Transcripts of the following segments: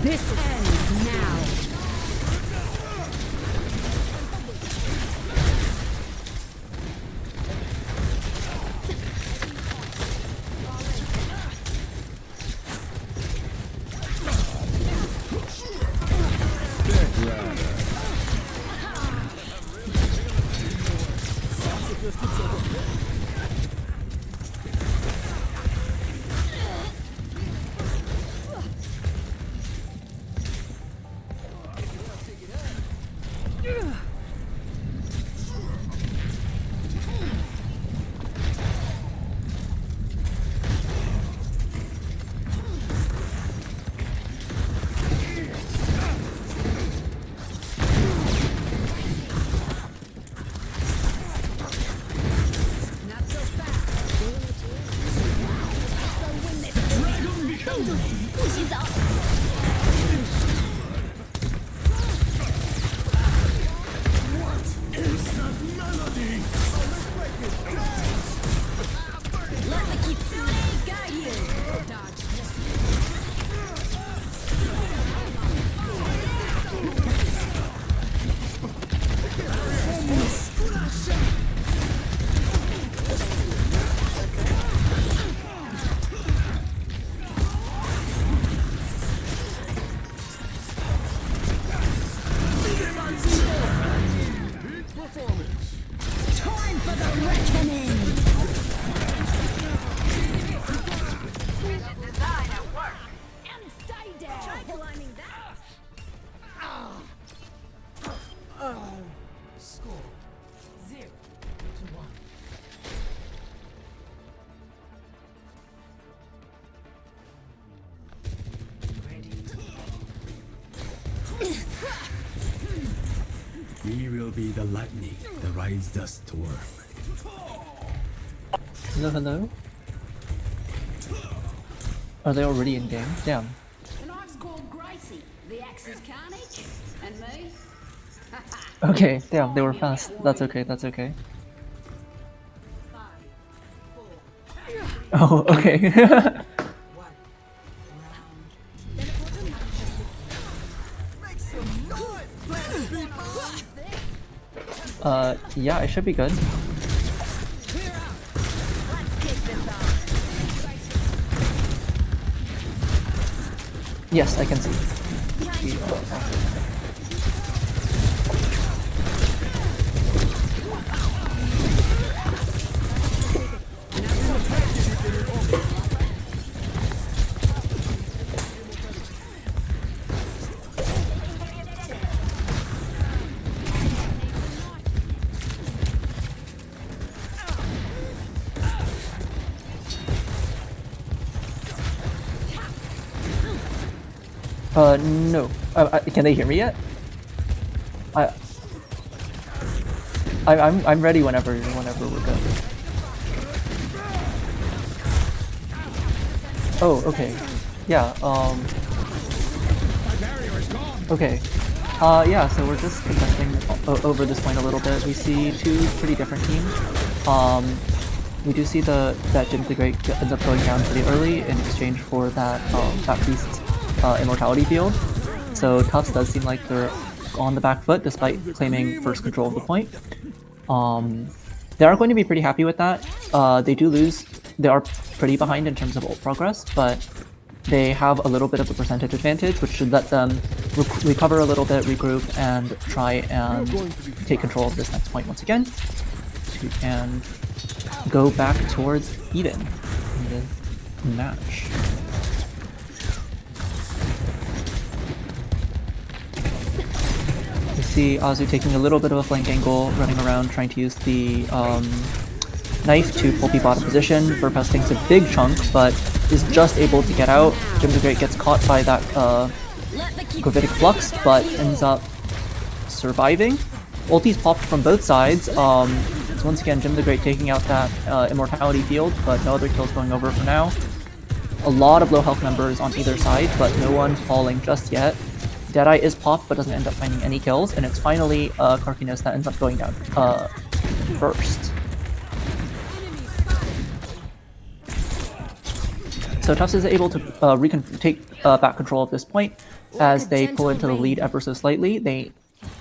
This ends now. We will be the lightning that rides the storm. Hello, hello? Are they already in game? Damn. The knife's called Gracie, the axe is Carnage, and me. Okay, damn, they were fast. That's okay, that's okay. Oh, okay. Yeah, it should be good. Yes, I can see. No. Can they hear me yet? I'm ready whenever we're good. Oh, okay. Yeah. Okay. Yeah. So we're just contesting over this point a little bit. We see two pretty different teams. We do see that Jymthegreat ends up going down pretty early in exchange for that beast's immortality field. So Tufts does seem like they're on the back foot despite claiming first control of the point. They are going to be pretty happy with that. They do lose. They are pretty behind in terms of ult progress, but they have a little bit of a percentage advantage, which should let them recover a little bit, regroup, and try and take control of this next point once again. And go back towards even in the match. You see Azu taking a little bit of a flank angle, running around, trying to use the knife to pull people out of position. Burphouse takes a big chunk, but is just able to get out. Jymthegreat gets caught by that gravitic flux, but ends up surviving. Ulti's popped from both sides. So once again, Jymthegreat taking out that immortality field, but no other kills going over for now. A lot of low health members on either side, but no one falling just yet. Deadeye is popped, but doesn't end up finding any kills, and it's finally Karkinos that ends up going down first. So Tufts is able to take back control of this point as they pull into the lead ever so slightly. They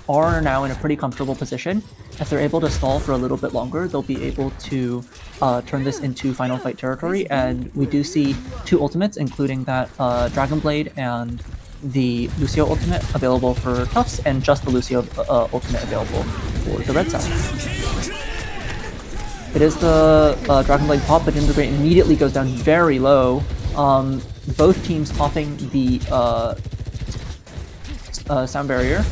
are now in a pretty comfortable position. If they're able to stall for a little bit longer, they'll be able to turn this into final fight territory, and we do see two ultimates, including that Dragon Blade and the Lucio ultimate available for Tufts, and just the Lucio ultimate available for the red side. It is the Dragon Blade pop, but Jymthegreat immediately goes down very low. Both teams popping the sound barrier,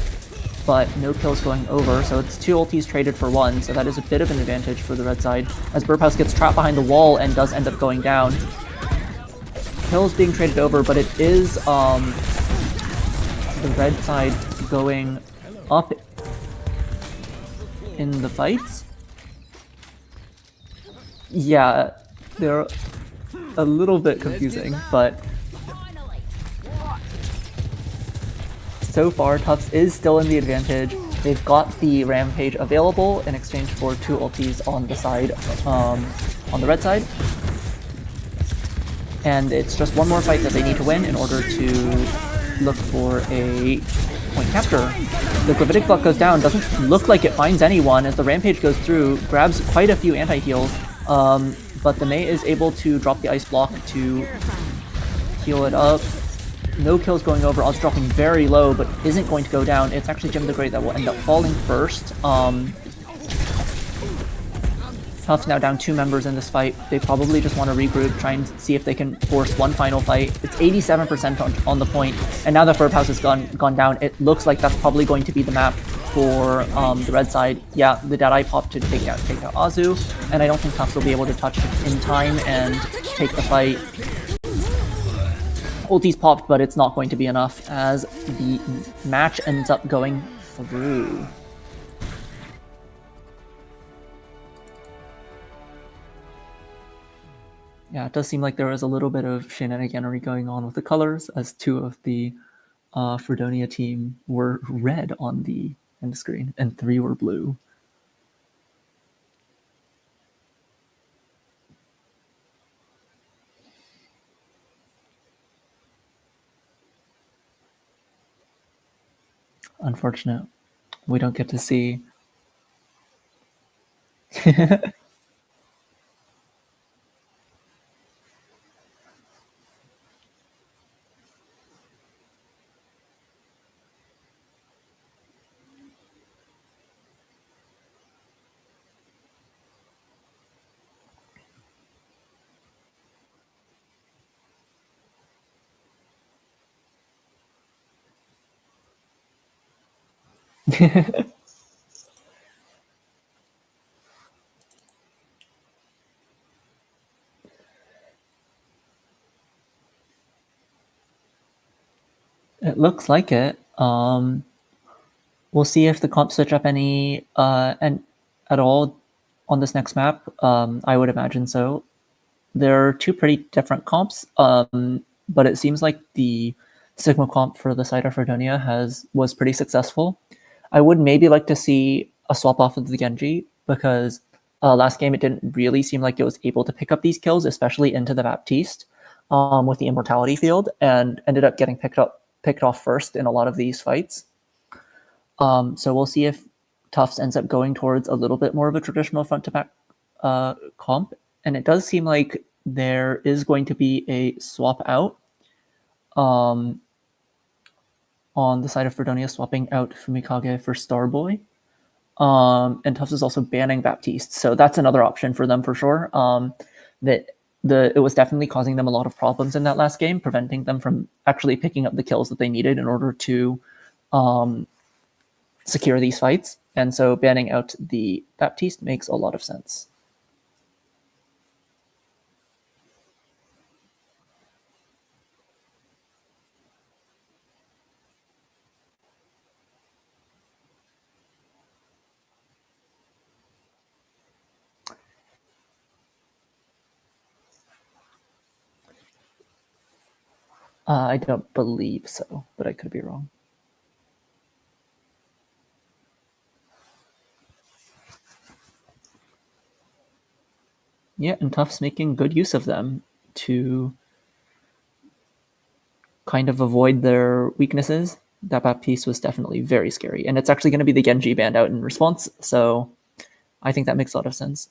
but no kills going over, so it's two ultis traded for one, so that is a bit of an advantage for the red side, as Burphouse gets trapped behind the wall and does end up going down. Kills being traded over, but it is the red side going up in the fights. Yeah, they're a little bit confusing, but so far Tufts is still in the advantage. They've got the Rampage available in exchange for two ultis on the side, on the red side. And it's just one more fight that they need to win in order to look for a point capture. The Gravitic Flux goes down, doesn't look like it finds anyone as the Rampage goes through, grabs quite a few anti-heals, but the Mei is able to drop the Ice Block to heal it up. No kills going over, Oz dropping very low, but isn't going to go down. It's actually Jymthegreat that will end up falling first. Tufts now down two members in this fight. They probably just want to regroup, try and see if they can force one final fight. It's 87% on the point, and now that Burphouse has gone down, it looks like that's probably going to be the map for the red side. Yeah, the Deadeye popped to take out Azu, and I don't think Tufts will be able to touch it in time and take the fight. Ulti's popped, but it's not going to be enough as the match ends up going through. Yeah, it does seem like there was a little bit of shenaniganery going on with the colors, as two of the Fredonia team were red on the end screen, and three were blue. Unfortunate. We don't get to see. It looks like it. We'll see if the comp switch up any and at all on this next map. I would imagine so. There are two pretty different comps, but it seems like the Sigma comp for the side of Fredonia was pretty successful. I would maybe like to see a swap off of the Genji because last game it didn't really seem like it was able to pick up these kills, especially into the Baptiste with the Immortality field, and ended up getting picked off first in a lot of these fights. So we'll see if Tufts ends up going towards a little bit more of a traditional front-to-back comp. And it does seem like there is going to be a swap out on the side of Fredonia, swapping out Fumikage for Starboy. And Tufts is also banning Baptiste. So that's another option for them for sure. It was definitely causing them a lot of problems in that last game, preventing them from actually picking up the kills that they needed in order to secure these fights. And so banning out the Baptiste makes a lot of sense. I don't believe so, but I could be wrong. Yeah, and Tufts making good use of them to kind of avoid their weaknesses. That Baptiste was definitely very scary, and it's actually going to be the Genji banned out in response, so I think that makes a lot of sense.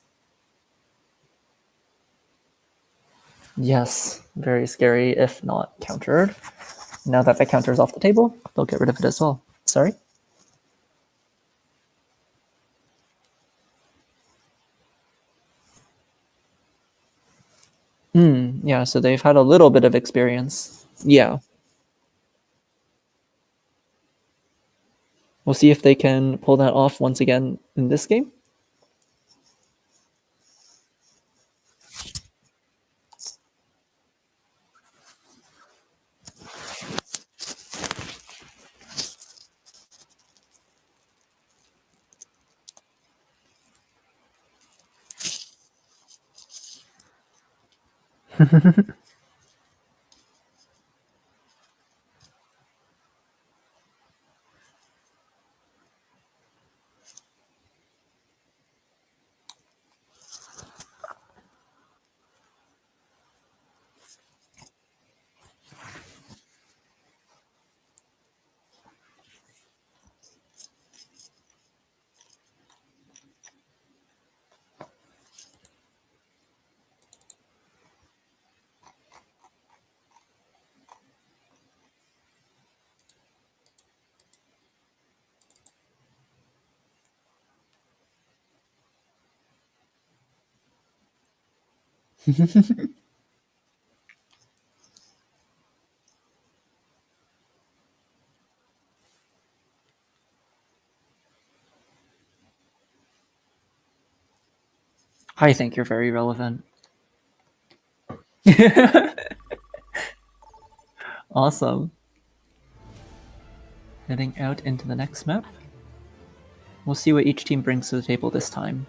Yes, very scary if not countered. Now that the counter is off the table, they'll get rid of it as well. Sorry? Yeah, so they've had a little bit of experience. Yeah. We'll see if they can pull that off once again in this game. I think you're very relevant. Awesome. Heading out into the next map. We'll see what each team brings to the table this time.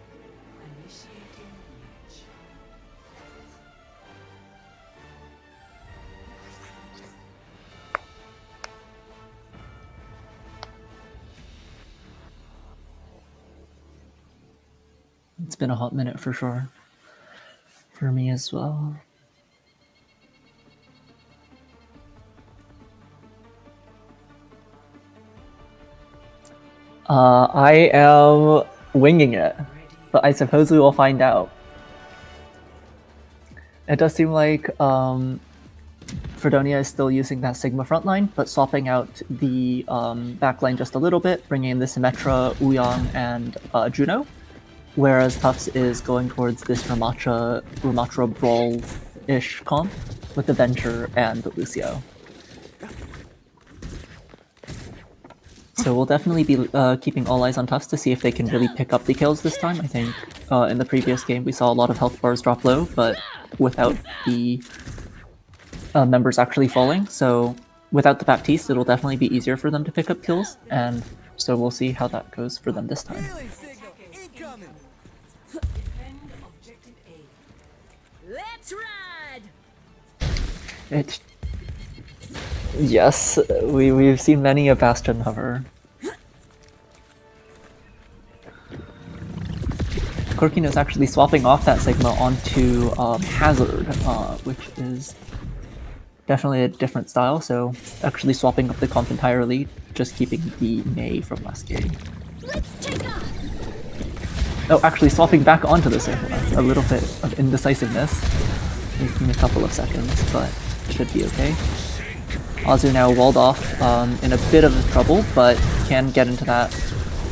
It's been a hot minute for sure. For me as well. I am winging it, but I suppose we will find out. It does seem like Fredonia is still using that Sigma frontline, but swapping out the backline just a little bit, bringing in the Symmetra, Ouyang, and Juno, whereas Tufts is going towards this Ramatra Brawl-ish comp with the Venture and the Lucio. So we'll definitely be keeping all eyes on Tufts to see if they can really pick up the kills this time. I think in the previous game we saw a lot of health bars drop low, but without the members actually falling. So without the Baptiste, it'll definitely be easier for them to pick up kills, and so we'll see how that goes for them this time. Let's ride! Yes, we've seen many a Bastion hover. Corkino's actually swapping off that Sigma onto Hazard, which is definitely a different style, so actually swapping up the comp entirely, just keeping the Mei from last game. Let's take off! Oh, actually swapping back onto the Sigma. A little bit of indecisiveness. Taking a couple of seconds, but should be okay. Azu now walled off in a bit of trouble, but can get into that,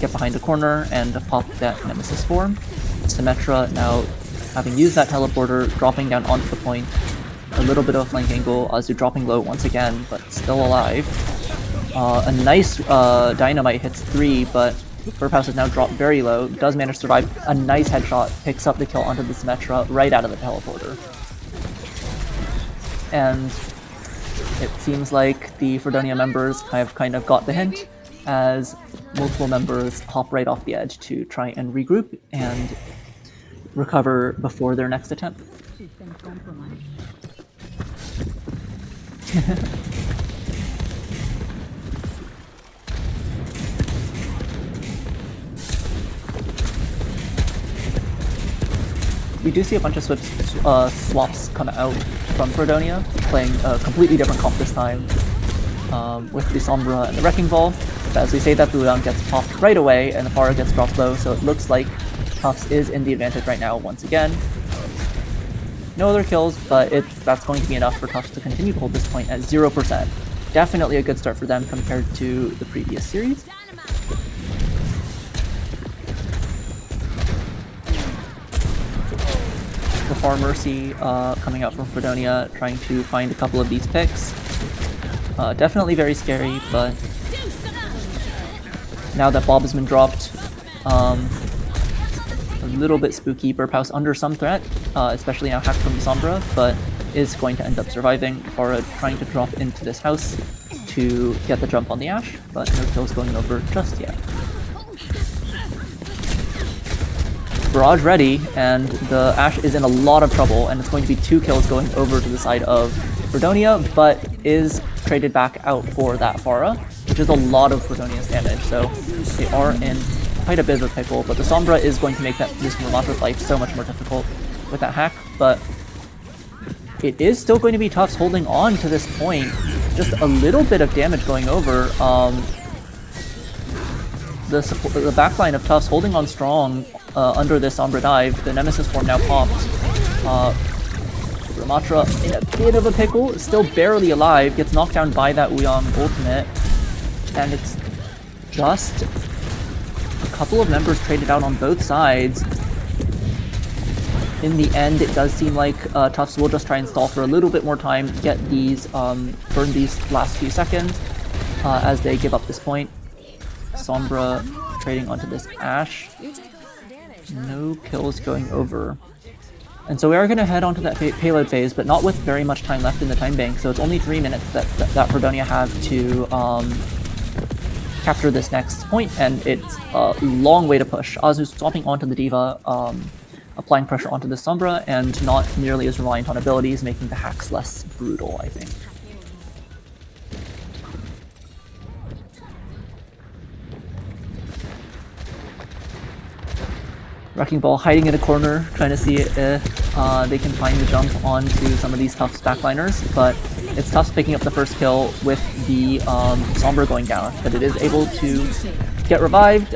get behind a corner, and pop that Nemesis form. Symmetra now having used that teleporter, dropping down onto the point. A little bit of a flank angle, Azu dropping low once again, but still alive. A nice dynamite hits 3, but Burphouse is now dropped very low, does manage to survive. A nice headshot, picks up the kill onto the Symmetra right out of the teleporter. And it seems like the Fredonia members have kind of got the hint, as multiple members hop right off the edge to try and regroup and recover before their next attempt. We do see a bunch of swaps come out from Fredonia, playing a completely different comp this time, with the Sombra and the Wrecking Ball. But as we say that, the Luang gets popped right away, and the Pharah gets dropped low, so it looks like Tufts is in the advantage right now once again. No other kills, but that's going to be enough for Tufts to continue to hold this point at 0%. Definitely a good start for them compared to the previous series. The Far Mercy coming out from Fredonia, trying to find a couple of these picks. Definitely very scary, but now that Bob has been dropped, a little bit spooky. Burphouse under some threat, especially now hacked from the Sombra, but is going to end up surviving. Farah trying to drop into this house to get the jump on the Ashe, but no kills going over just yet. Barrage ready, and the Ashe is in a lot of trouble, and it's going to be 2 kills going over to the side of Fredonia, but is traded back out for that Farah, which is a lot of Fredonia's damage, so they are in quite a bit of a pickle, but the Sombra is going to make this Ramatra's life so much more difficult with that hack, but it is still going to be Tufts holding on to this point. Just a little bit of damage going over. The backline of Tufts holding on strong under this Sombra dive. The Nemesis form now popped. Ramatra in a bit of a pickle, still barely alive, gets knocked down by that Uyang ultimate, and it's just a couple of members traded out on both sides. In the end, it does seem like Tufts will just try and stall for a little bit more time, get these, burn these last few seconds as they give up this point. Sombra trading onto this Ashe. No kills going over. And so we are going to head onto that payload phase, but not with very much time left in the time bank. So it's only 3 minutes that Fredonia have to capture this next point, and it's a long way to push. Azu's swapping onto the D.Va, applying pressure onto the Sombra, and not nearly as reliant on abilities, making the hacks less brutal, I think. Wrecking Ball hiding in a corner, trying to see if they can find the jump onto some of these Tufts backliners, but it's Tufts picking up the first kill with the Sombra going down, but it is able to get revived.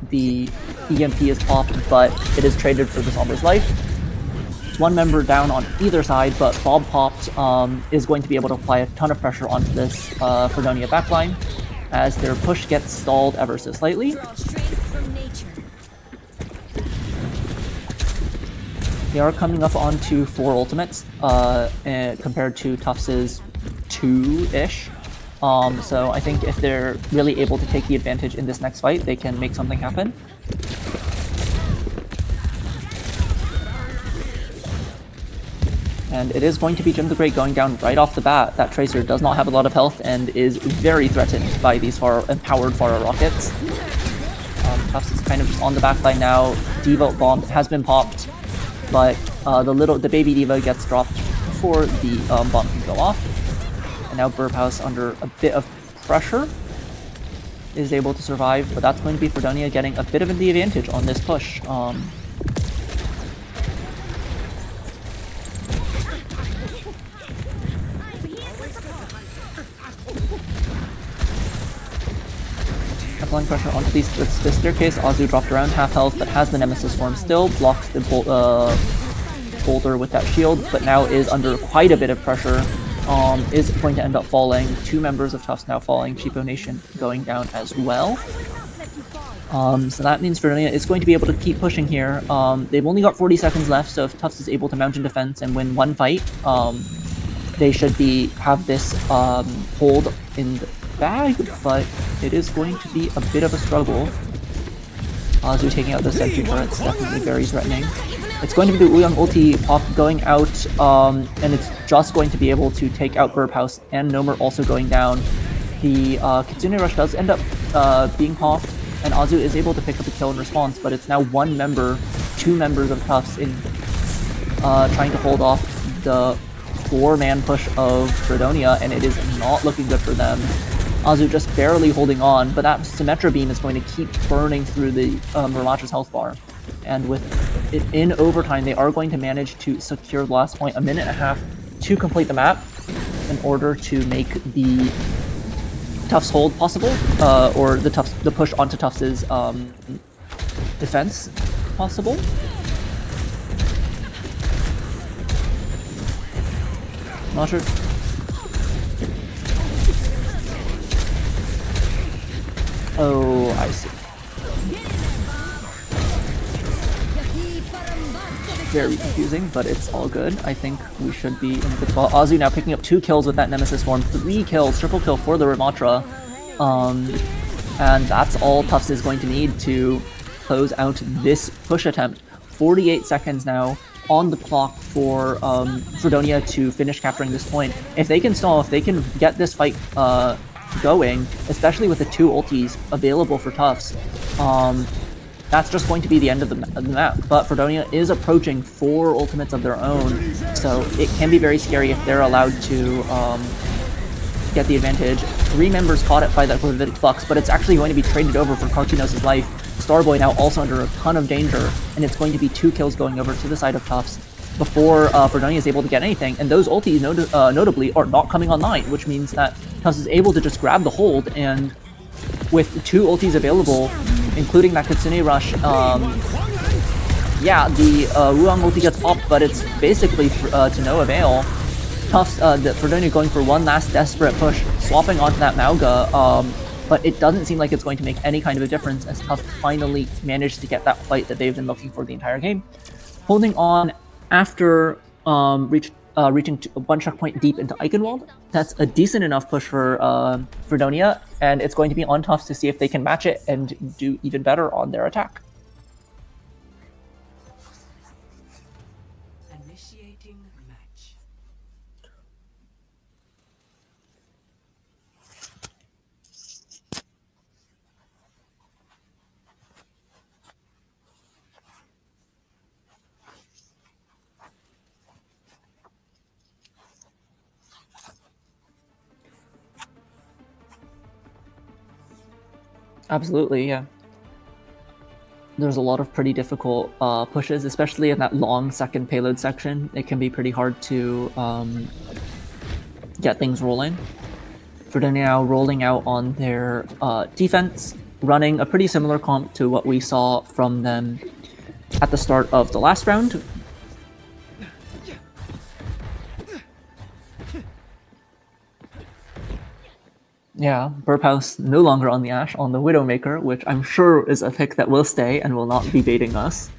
The EMP is popped, but it is traded for the Sombra's life. It's 1 member down on either side, but Bob popped is going to be able to apply a ton of pressure onto this Fredonia backline as their push gets stalled ever so slightly. They are coming up onto 4 ultimates compared to Tufts' 2-ish. So I think if they're really able to take the advantage in this next fight, they can make something happen. and it is going to be Jymthegreat going down right off the bat. That Tracer does not have a lot of health and is very threatened by these empowered Pharah rockets. Tufts is kind of just on the back line now. Diva bomb has been popped, but the baby Diva gets dropped before the bomb can go off. And now Burphouse, under a bit of pressure, is able to survive, but that's going to be Fredonia getting a bit of the advantage on this push. Applying pressure onto this staircase. Azu dropped around half health, but has the Nemesis form still, blocks the boulder with that shield, but now is under quite a bit of pressure. Is going to end up falling. 2 members of Tufts now falling. CheapOnation going down as well. So that means Fredonia is going to be able to keep pushing here. They've only got 40 seconds left, so if Tufts is able to mount in defense and win one fight, they should have this hold in the bag, but it is going to be a bit of a struggle. Azu taking out the sentry turrets, definitely very threatening. It's going to be the Wuyang ulti pop going out, and it's just going to be able to take out Burphouse and Gnomertt also going down. The Kitsune Rush does end up being popped, and Azu is able to pick up a kill in response, but it's now 2 members of Tufts in trying to hold off the 4-man push of Fredonia, and it is not looking good for them. Azu just barely holding on, but that Symmetra beam is going to keep burning through the Ramacha's health bar. And with it in overtime, they are going to manage to secure the last point, 1.5 minutes to complete the map in order to make the Tufts hold possible, or the push onto Tufts' defense possible. Not sure. Oh, I see. Very confusing, but it's all good. I think we should be in a good spot. Azu now picking up 2 kills with that Nemesis form. 3 kills, triple kill for the Ramatra. And that's all Tufts is going to need to close out this push attempt. 48 seconds now on the clock for Fredonia to finish capturing this point. If they can stall, if they can get this fight going, especially with the 2 ultis available for Tufts, that's just going to be the end of the map. But Fredonia is approaching 4 ultimates of their own, so it can be very scary if they're allowed to get the advantage. 3 members caught it by that Gravitic Flux, but it's actually going to be traded over for Cartunos' life. Starboy now also under a ton of danger, and it's going to be 2 kills going over to the side of Tufts before Fredonia is able to get anything. And those ultis notably are not coming online, which means that Tufts is able to just grab the hold, and with 2 ultis available, including that Kitsune Rush, yeah, the Ruang ulti gets popped, but it's basically to no avail. Tufts, Fredonia going for one last desperate push, swapping onto that Mauga, but it doesn't seem like it's going to make any kind of a difference as Tufts finally managed to get that fight that they've been looking for the entire game. Holding on after reaching one checkpoint deep into Eichenwald. That's a decent enough push for Fredonia, and it's going to be on Tufts to see if they can match it and do even better on their attack. Initiating match. Absolutely, yeah. There's a lot of pretty difficult pushes, especially in that long second payload section. It can be pretty hard to get things rolling. Fredonia now rolling out on their defense, running a pretty similar comp to what we saw from them at the start of the last round. Yeah, Burphouse no longer on the Ashe, on the Widowmaker, which I'm sure is a pick that will stay and will not be baiting us.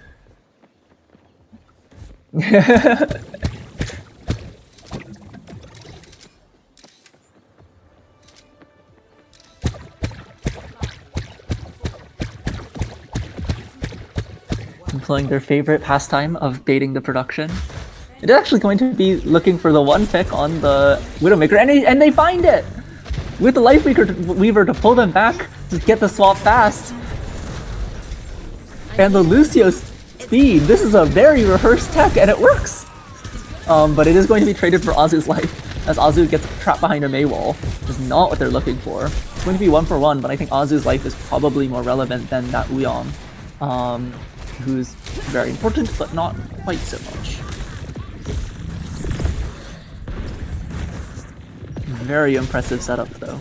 Employing their favorite pastime of baiting the production. It is actually going to be looking for the one pick on the Widowmaker, and they find it! With the Life Weaver to pull them back to get the swap fast. And the Lucio speed. This is a very rehearsed tech, and it works! But it is going to be traded for Azu's life, as Azu gets trapped behind a Mei wall, which is not what they're looking for. It's going to be 1 for 1, but I think Azu's life is probably more relevant than that Uyong, who's very important, but not quite so much. Very impressive setup, though.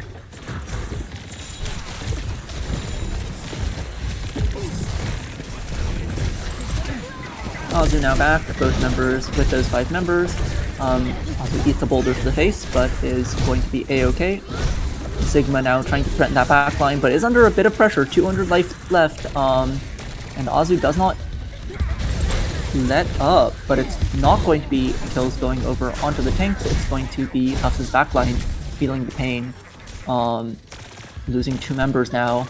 Azu now back, both members with those 5 members. Azu eats a boulder to the face, but is going to be a-okay. Sigma now trying to threaten that backline, but is under a bit of pressure. 200 life left, and Azu does not let up, but it's not going to be kills going over onto the tanks. It's going to be Tufts' backline feeling the pain, losing 2 members now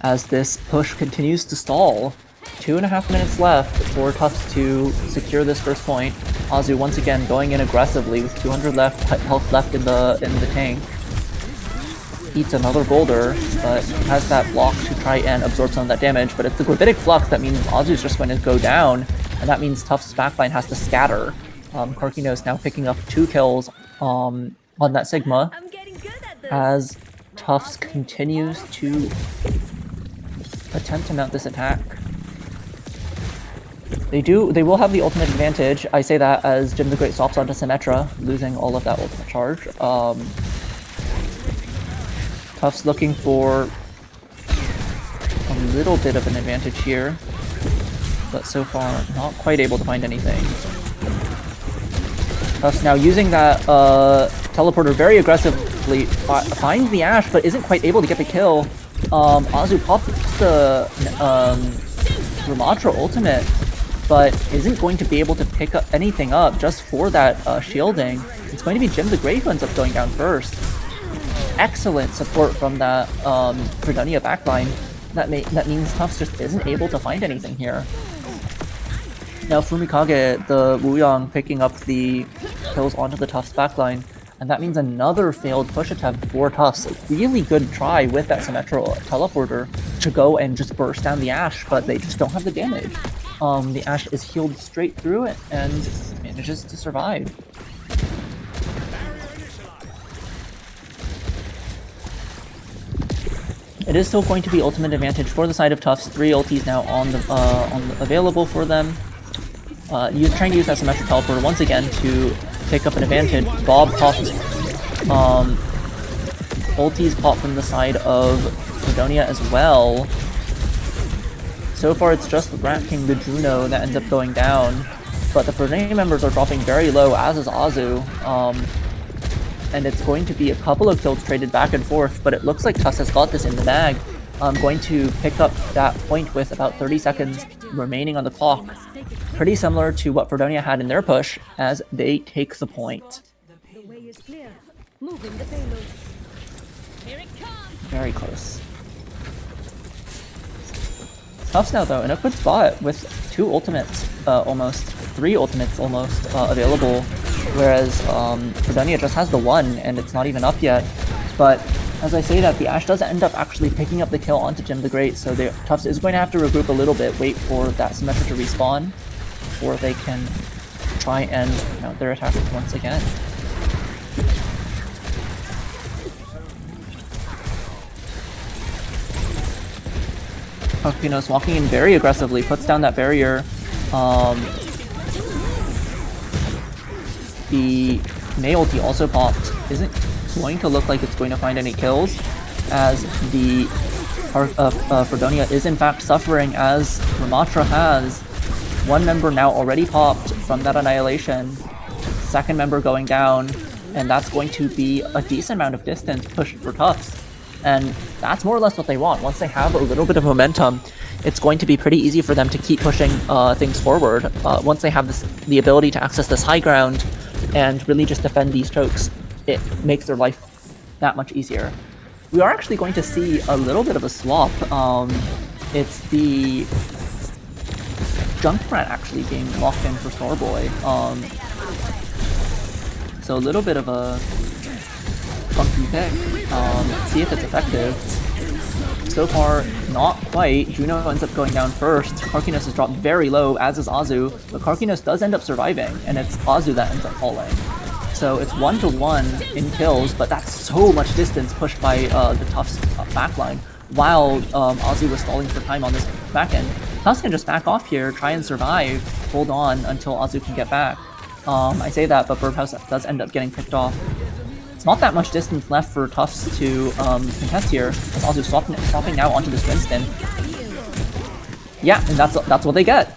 as this push continues to stall. 2.5 minutes left for Tufts to secure this first point. Azu once again going in aggressively with 200 health left in the tank. Eats another boulder, but has that block to try and absorb some of that damage. But it's the Gravitic Flux that means Azu's just going to go down, and that means Tufts' backline has to scatter. Karkinos now picking up 2 kills on that Sigma as Tufts continues to attempt to mount this attack. They will have the ultimate advantage. I say that as Jymthegreat swaps onto Symmetra, losing all of that ultimate charge. Tufts looking for a little bit of an advantage here, but so far not quite able to find anything. Tufts now using that teleporter very aggressively, finds the Ashe, but isn't quite able to get the kill. Azu pops the Ramatra ultimate, but isn't going to be able to pick up anything up just for that shielding. It's going to be Jymthegreat who ends up going down first. Excellent support from that Fredonia backline. That means Tufts just isn't able to find anything here. Now Fumikage, the Wuyong, picking up the kills onto the Tufts backline, and that means another failed push attempt for Tufts. A really good try with that Symmetra teleporter to go and just burst down the Ashe, but they just don't have the damage. The Ashe is healed straight through it and manages to survive. It is still going to be ultimate advantage for the side of Tufts. 3 ultis now on the available for them. You're trying to use that Symmetric Teleporter once again to pick up an advantage. Bob pops. Ultis pop from the side of Fredonia as well. So far it's just Rat King the Juno that ends up going down, but the Fredonia members are dropping very low, as is Azu. And it's going to be a couple of kills traded back and forth, but it looks like Tufts has got this in the bag. I'm going to pick up that point with about 30 seconds remaining on the clock. Pretty similar to what Fredonia had in their push, as they take the point. Very close. Tufts now, though, in a good spot with 2 ultimates, almost 3 ultimates almost available, whereas Fredonia just has the 1 and it's not even up yet. But as I say that, the Ashe does end up actually picking up the kill onto Jymthegreat, so Tufts is going to have to regroup a little bit, wait for that Symmetra to respawn before they can try and mount their attack once again. Karkinos walking in very aggressively, puts down that barrier. The Mei ulti also popped. Isn't going to look like it's going to find any kills, as the Fredonia is in fact suffering, as Ramatra has 1 member now already popped from that annihilation, 2nd member going down, and that's going to be a decent amount of distance pushed for Tufts. And that's more or less what they want. Once they have a little bit of momentum, it's going to be pretty easy for them to keep pushing things forward. Once they have the ability to access this high ground and really just defend these chokes, it makes their life that much easier. We are actually going to see a little bit of a swap. It's the Junkrat actually being locked in for Snorboy. So a little bit of a funky pick. See if it's effective. So far, not quite. Juno ends up going down first. Karkinos is dropped very low, as is Azu, but Karkinos does end up surviving, and it's Azu that ends up falling. So it's 1-1 in kills, but that's so much distance pushed by the Tufts backline, while Azu was stalling for time on this back end. Tufts can just back off here, try and survive, hold on until Azu can get back. I say that, but Birdhouse does end up getting picked off. It's not that much distance left for Tufts to contest here, as Azu swapping now onto this Winston. Yeah, and that's what they get.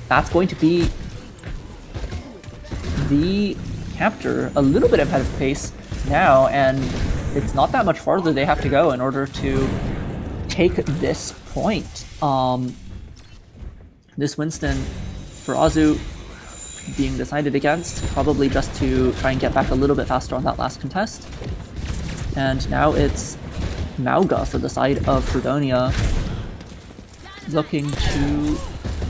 That's going to be the capture. A little bit ahead of pace now, and it's not that much farther they have to go in order to take this point. This Winston for Azu being decided against, probably just to try and get back a little bit faster on that last contest. And now it's Mauga for the side of Fredonia, looking to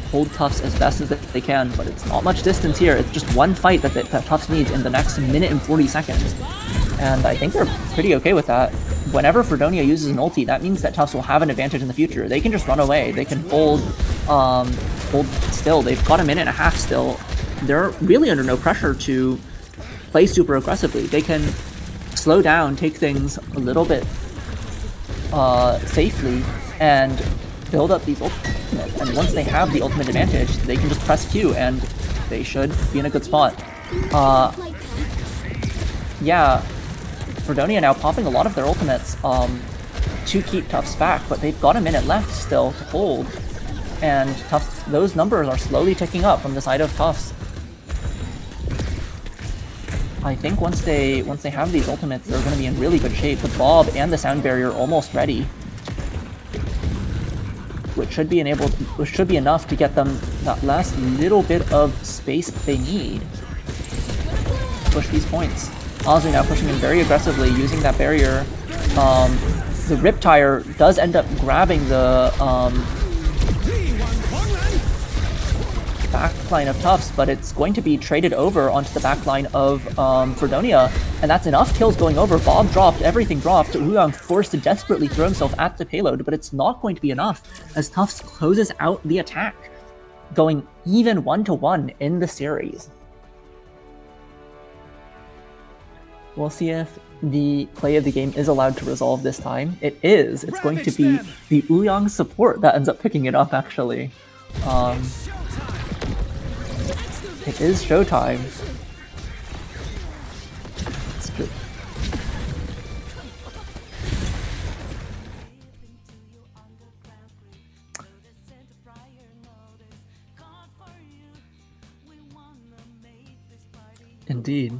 hold Tufts as best as they can, but it's not much distance here. It's just one fight that Tufts needs in the next minute and 40 seconds. And I think they're pretty okay with that. Whenever Fredonia uses an ulti, that means that Tufts will have an advantage in the future. They can just run away. They can hold still. They've got a minute and a half still. They're really under no pressure to play super aggressively. They can slow down, take things a little bit safely, and build up these ultimates. And once they have the ultimate advantage, they can just press Q, and they should be in a good spot. Yeah, Fredonia now popping a lot of their ultimates to keep Tufts back, but they've got a minute left still to hold. And Tufts, those numbers are slowly ticking up from the side of Tufts. I think once they have these ultimates, they're going to be in really good shape. The Bob and the Sound Barrier almost ready, which should be enough to get them that last little bit of space they need to push these points. Azu now pushing in very aggressively, using that barrier. The Riptire does end up grabbing the backline of Tufts, but it's going to be traded over onto the backline of Fredonia, and that's enough kills going over. Bob dropped, everything dropped. Uyang forced to desperately throw himself at the payload, but it's not going to be enough as Tufts closes out the attack, going even 1-1 in the series. We'll see if the play of the game is allowed to resolve this time. It is. It's going to be the Uyang support that ends up picking it up, actually. It is showtime. Indeed.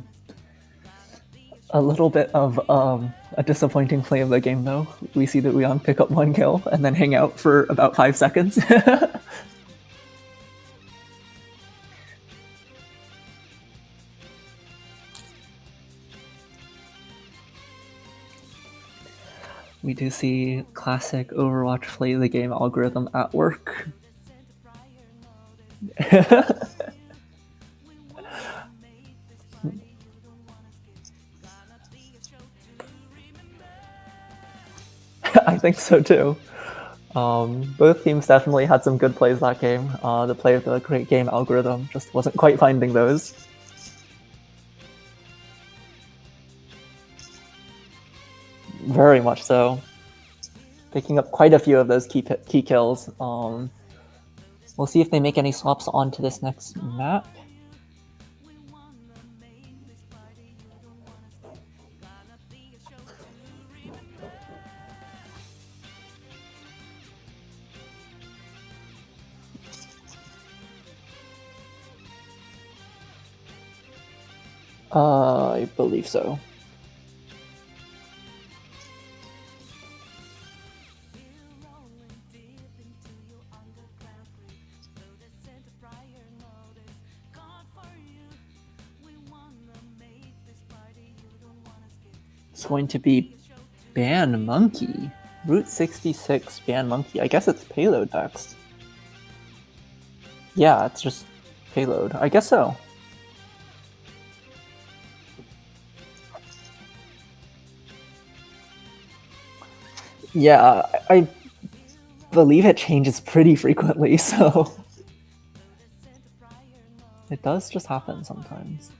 A little bit of a disappointing play of the game, though. We see that Uyang pick up one kill and then hang out for about 5 seconds. We do see classic Overwatch play of the game algorithm at work. I think so too. Both teams definitely had some good plays that game. The play of the great game algorithm just wasn't quite finding those. Very much so. Picking up quite a few of those key kills. We'll see if they make any swaps onto this next map. I believe so. It's going to be Ban Monkey. Route 66 Ban Monkey. I guess it's payload text. Yeah, it's just payload. I guess so. Yeah, I believe it changes pretty frequently, so it does just happen sometimes.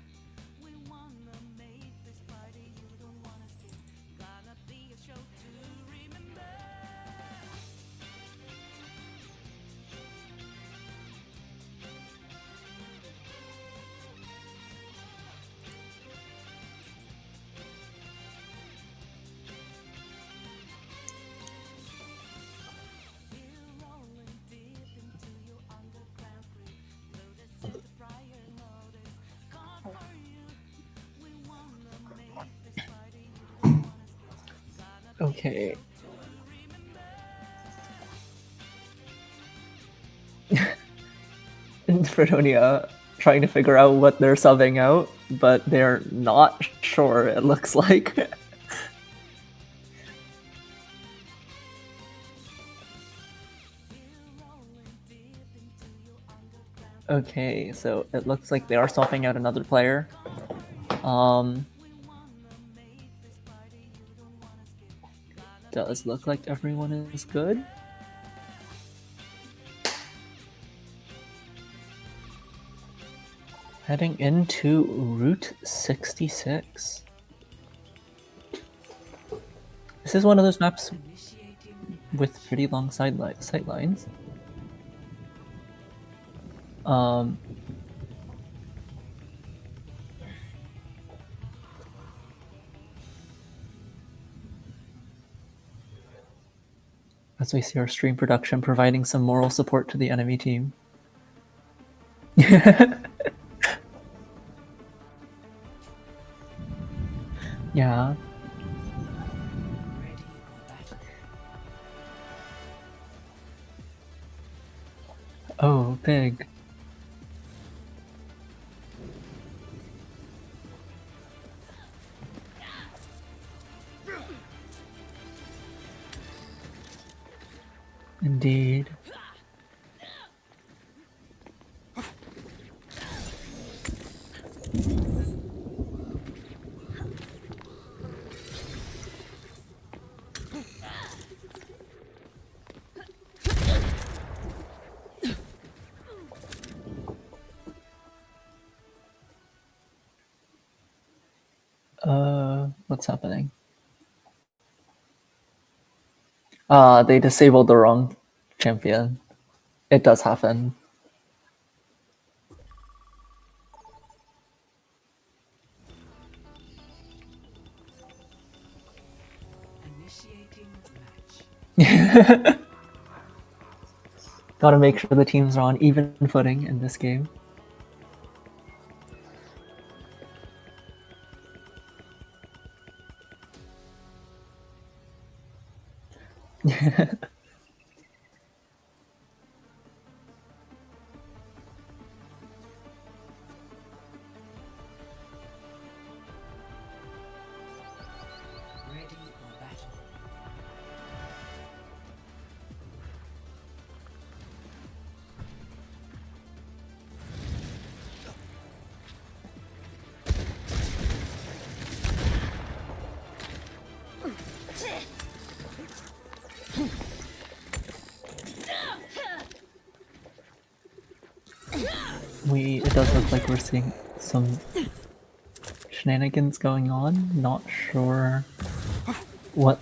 Okay. Fredonia trying to figure out what they're subbing out, but they're not sure, it looks like. Okay, so it looks like they are swapping out another player. Does look like everyone is good. Heading into Route 66. This is one of those maps with pretty long sight lines. As we see our stream production providing some moral support to the enemy team. Yeah. Oh, big. Indeed. What's happening? They disabled the wrong champion. It does happen. Initiating match. Gotta make sure the teams are on even footing in this game. Ready for battle. It does look like we're seeing some shenanigans going on. Not sure what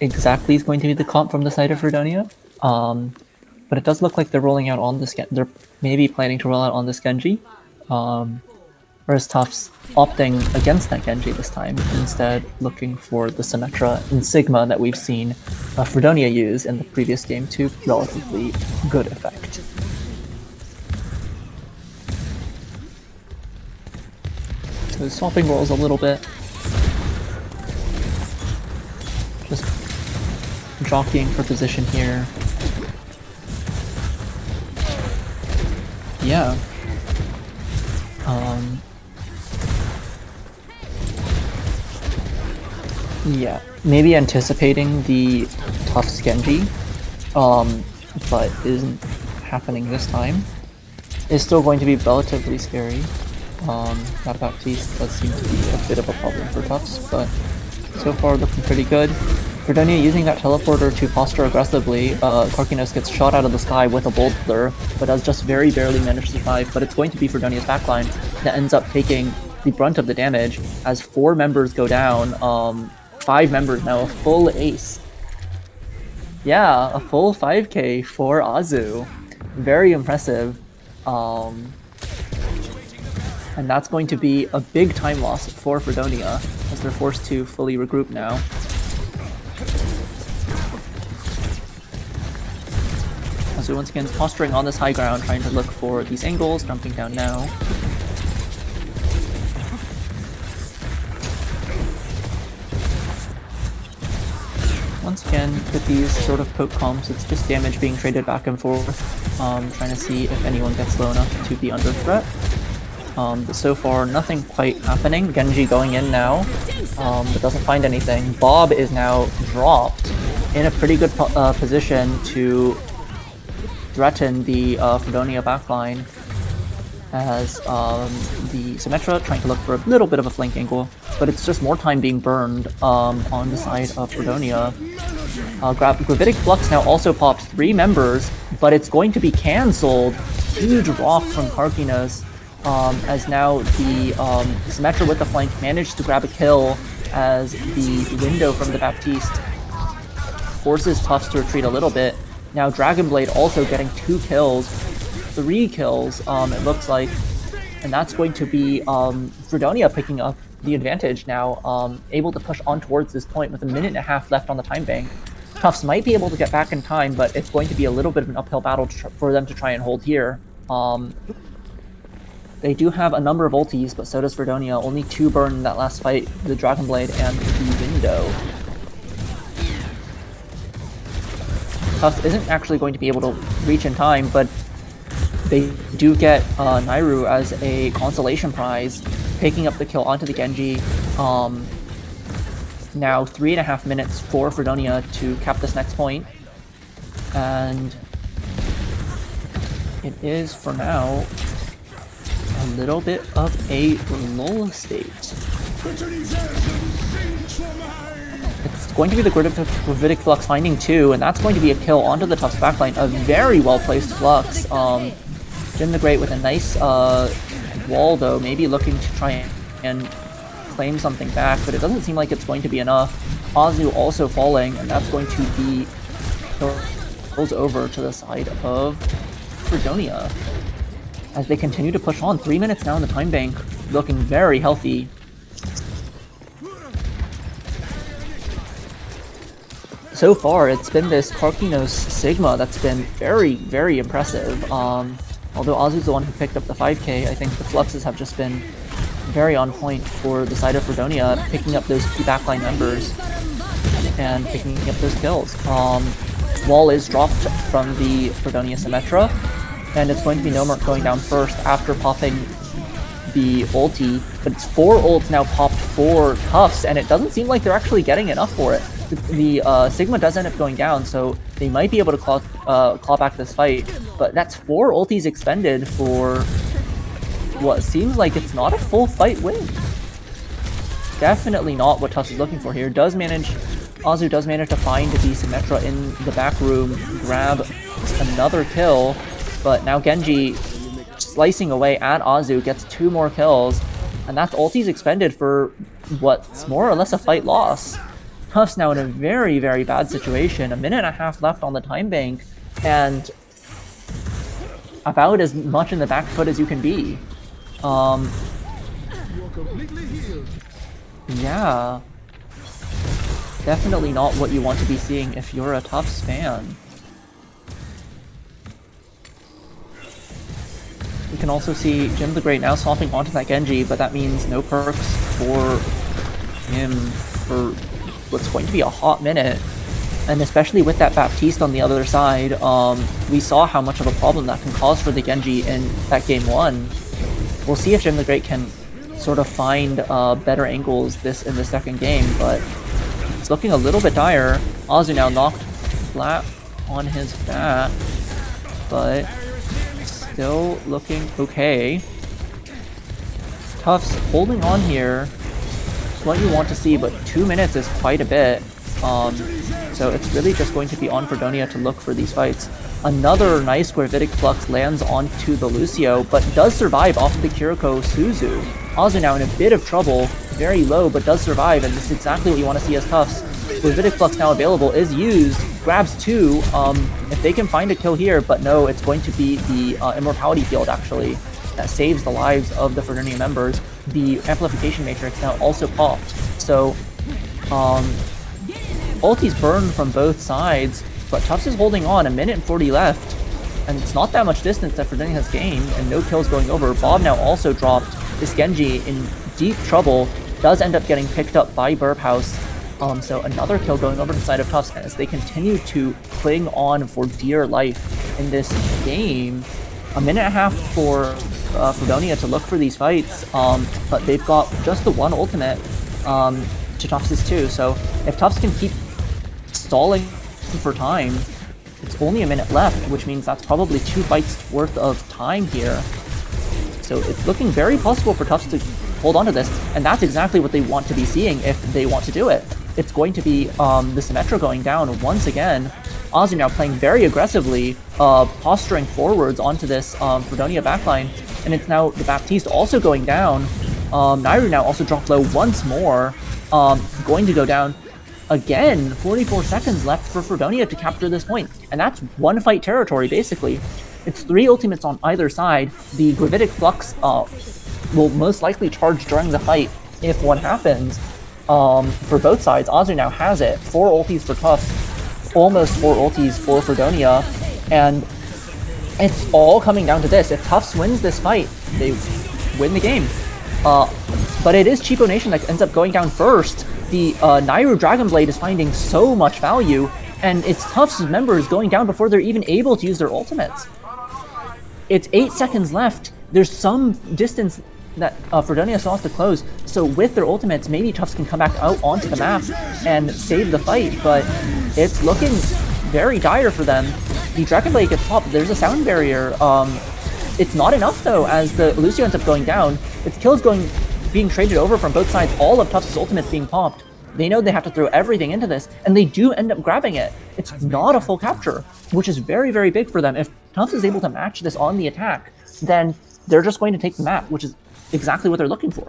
exactly is going to be the comp from the side of Fredonia. But it does look like they're rolling out on this. They're maybe planning to roll out on this Genji. Whereas Tufts opting against that Genji this time, instead looking for the Symmetra and Sigma that we've seen Fredonia use in the previous game to relatively good effect. So swapping roles a little bit. Just jockeying for position here. Yeah. Yeah, maybe anticipating the Tufts Genji, but isn't happening this time. Is still going to be relatively scary. That Baptiste does seem to be a bit of a problem for Tufts, but so far looking pretty good. Fredonia using that teleporter to posture aggressively. Karkinos gets shot out of the sky with a boulder, but does just very barely manage to survive. But it's going to be Fredonia's backline that ends up taking the brunt of the damage as 4 members go down. 5 members now, a full ace. Yeah, a full 5k for Azu. Very impressive. And that's going to be a big time loss for Fredonia as they're forced to fully regroup now. Azu once again is posturing on this high ground, trying to look for these angles, jumping down now. Once again, with these sort of poke comps, it's just damage being traded back and forth, trying to see if anyone gets low enough to be under threat. But so far, nothing quite happening. Genji going in now, but doesn't find anything. Bob is now dropped in a pretty good position to threaten the Fredonia backline as the Symmetra trying to look for a little bit of a flank angle, but it's just more time being burned on the side of Fredonia. Gravitic Flux now also popped 3 members, but it's going to be cancelled. Huge rock from Karkinos, as now the Symmetra with the flank managed to grab a kill as the window from the Baptiste forces Tufts to retreat a little bit. Now Dragonblade also getting 2 kills, 3 kills, it looks like, and that's going to be Fredonia picking up the advantage now, able to push on towards this point with a minute and a half left on the time bank. Tufts might be able to get back in time, but it's going to be a little bit of an uphill battle for them to try and hold here. They do have a number of ultis, but so does Fredonia. Only 2 burn in that last fight, the Dragonblade and the Window. Tufts isn't actually going to be able to reach in time, but they do get Nairu as a consolation prize, picking up the kill onto the Genji. Now 3.5 minutes for Fredonia to cap this next point, and it is for now a little bit of a lull state. It's going to be the Gravitic Flux finding 2, and that's going to be a kill onto the Tufts backline. A very well-placed Flux. Jymthegreat with a nice wall, though, maybe looking to try and claim something back, but it doesn't seem like it's going to be enough. Azu also falling, and that's going to be goes over to the side of Fredonia as they continue to push on. 3 minutes now in the time bank, looking very healthy. So far, it's been this Karkinos Sigma that's been very, very impressive. Although Azu's the one who picked up the 5k, I think the Fluxes have just been very on point for the side of Fredonia, picking up those key backline members and picking up those kills. Wall is dropped from the Fredonia Symmetra, and it's going to be Gnomertt going down first after popping the ulti, but it's 4 ults now popped for Tufts, and it doesn't seem like they're actually getting enough for it. The Sigma does end up going down, so they might be able to claw back this fight, but that's 4 ultis expended for what seems like it's not a full fight win. Definitely not what Tufts is looking for here. Azu does manage to find the Symmetra in the back room, grab another kill, but now Genji slicing away at Azu gets 2 more kills, and that's ultis expended for what's more or less a fight loss. Tufts now in a very, very bad situation. A minute and a half left on the time bank, and about as much in the back foot as you can be. Yeah. Definitely not what you want to be seeing if you're a Tufts fan. You can also see Jymthegreat now swapping onto that Genji, but that means no perks for him for what's going to be a hot minute. And especially with that Baptiste on the other side, we saw how much of a problem that can cause for the Genji in that game 1. We'll see if Jymthegreat can sort of find better angles in the second game, but it's looking a little bit dire. Azu now knocked flat on his back, but still looking okay. Tufts holding on here. It's what you want to see, but 2 minutes is quite a bit. So it's really just going to be on Fredonia to look for these fights. Another nice Gravitic Flux lands onto the Lucio, but does survive off the Kiriko Suzu. Azu now in a bit of trouble, very low, but does survive, and this is exactly what you want to see as Tufts. Gravitic Flux now available, is used, grabs 2, if they can find a kill here, but no, it's going to be the Immortality Field, actually, that saves the lives of the Fredonia members. The Amplification Matrix now also popped, so ultis burn from both sides, but Tufts is holding on, 1:40 left, and it's not that much distance that Fredonia has gained, and no kills going over. Bob now also dropped. This Genji in deep trouble, does end up getting picked up by Burp House. So another kill going over to the side of Tufts as they continue to cling on for dear life in this game. 1.5 minutes for Fredonia to look for these fights, but they've got just the one ultimate to Tufts' 2. So if Tufts can keep stalling for time, it's only 1 minute left, which means that's probably 2 fights worth of time here. So it's looking very possible for Tufts to hold on to this, and that's exactly what they want to be seeing if they want to do it. It's going to be the Symmetra going down once again. Azu now playing very aggressively, posturing forwards onto this Fredonia backline, and it's now the Baptiste also going down. Nairu now also dropped low once more, going to go down again. 44 seconds left for Fredonia to capture this point, and that's one fight territory basically. It's 3 ultimates on either side. The Gravitic Flux will most likely charge during the fight if one happens. For both sides, Azu now has it. 4 ultis for Tufts, almost 4 ultis for Fredonia, and it's all coming down to this. If Tufts wins this fight, they win the game. But it is CheapOnation that ends up going down first. The Nairu Dragon Blade is finding so much value, and it's Tufts' members going down before they're even able to use their ultimates. It's 8 seconds left. There's some distance that Fredonia still has to close, so with their ultimates, maybe Tufts can come back out onto the map and save the fight, but it's looking very dire for them. The Dragon Blade gets popped, there's a sound barrier. It's not enough though, as the Lucio ends up going down. Its kills being traded over from both sides, all of Tufts' ultimates being popped. They know they have to throw everything into this, and they do end up grabbing it. It's not a full capture, which is very, very big for them. If Tufts is able to match this on the attack, then they're just going to take the map, which is exactly what they're looking for.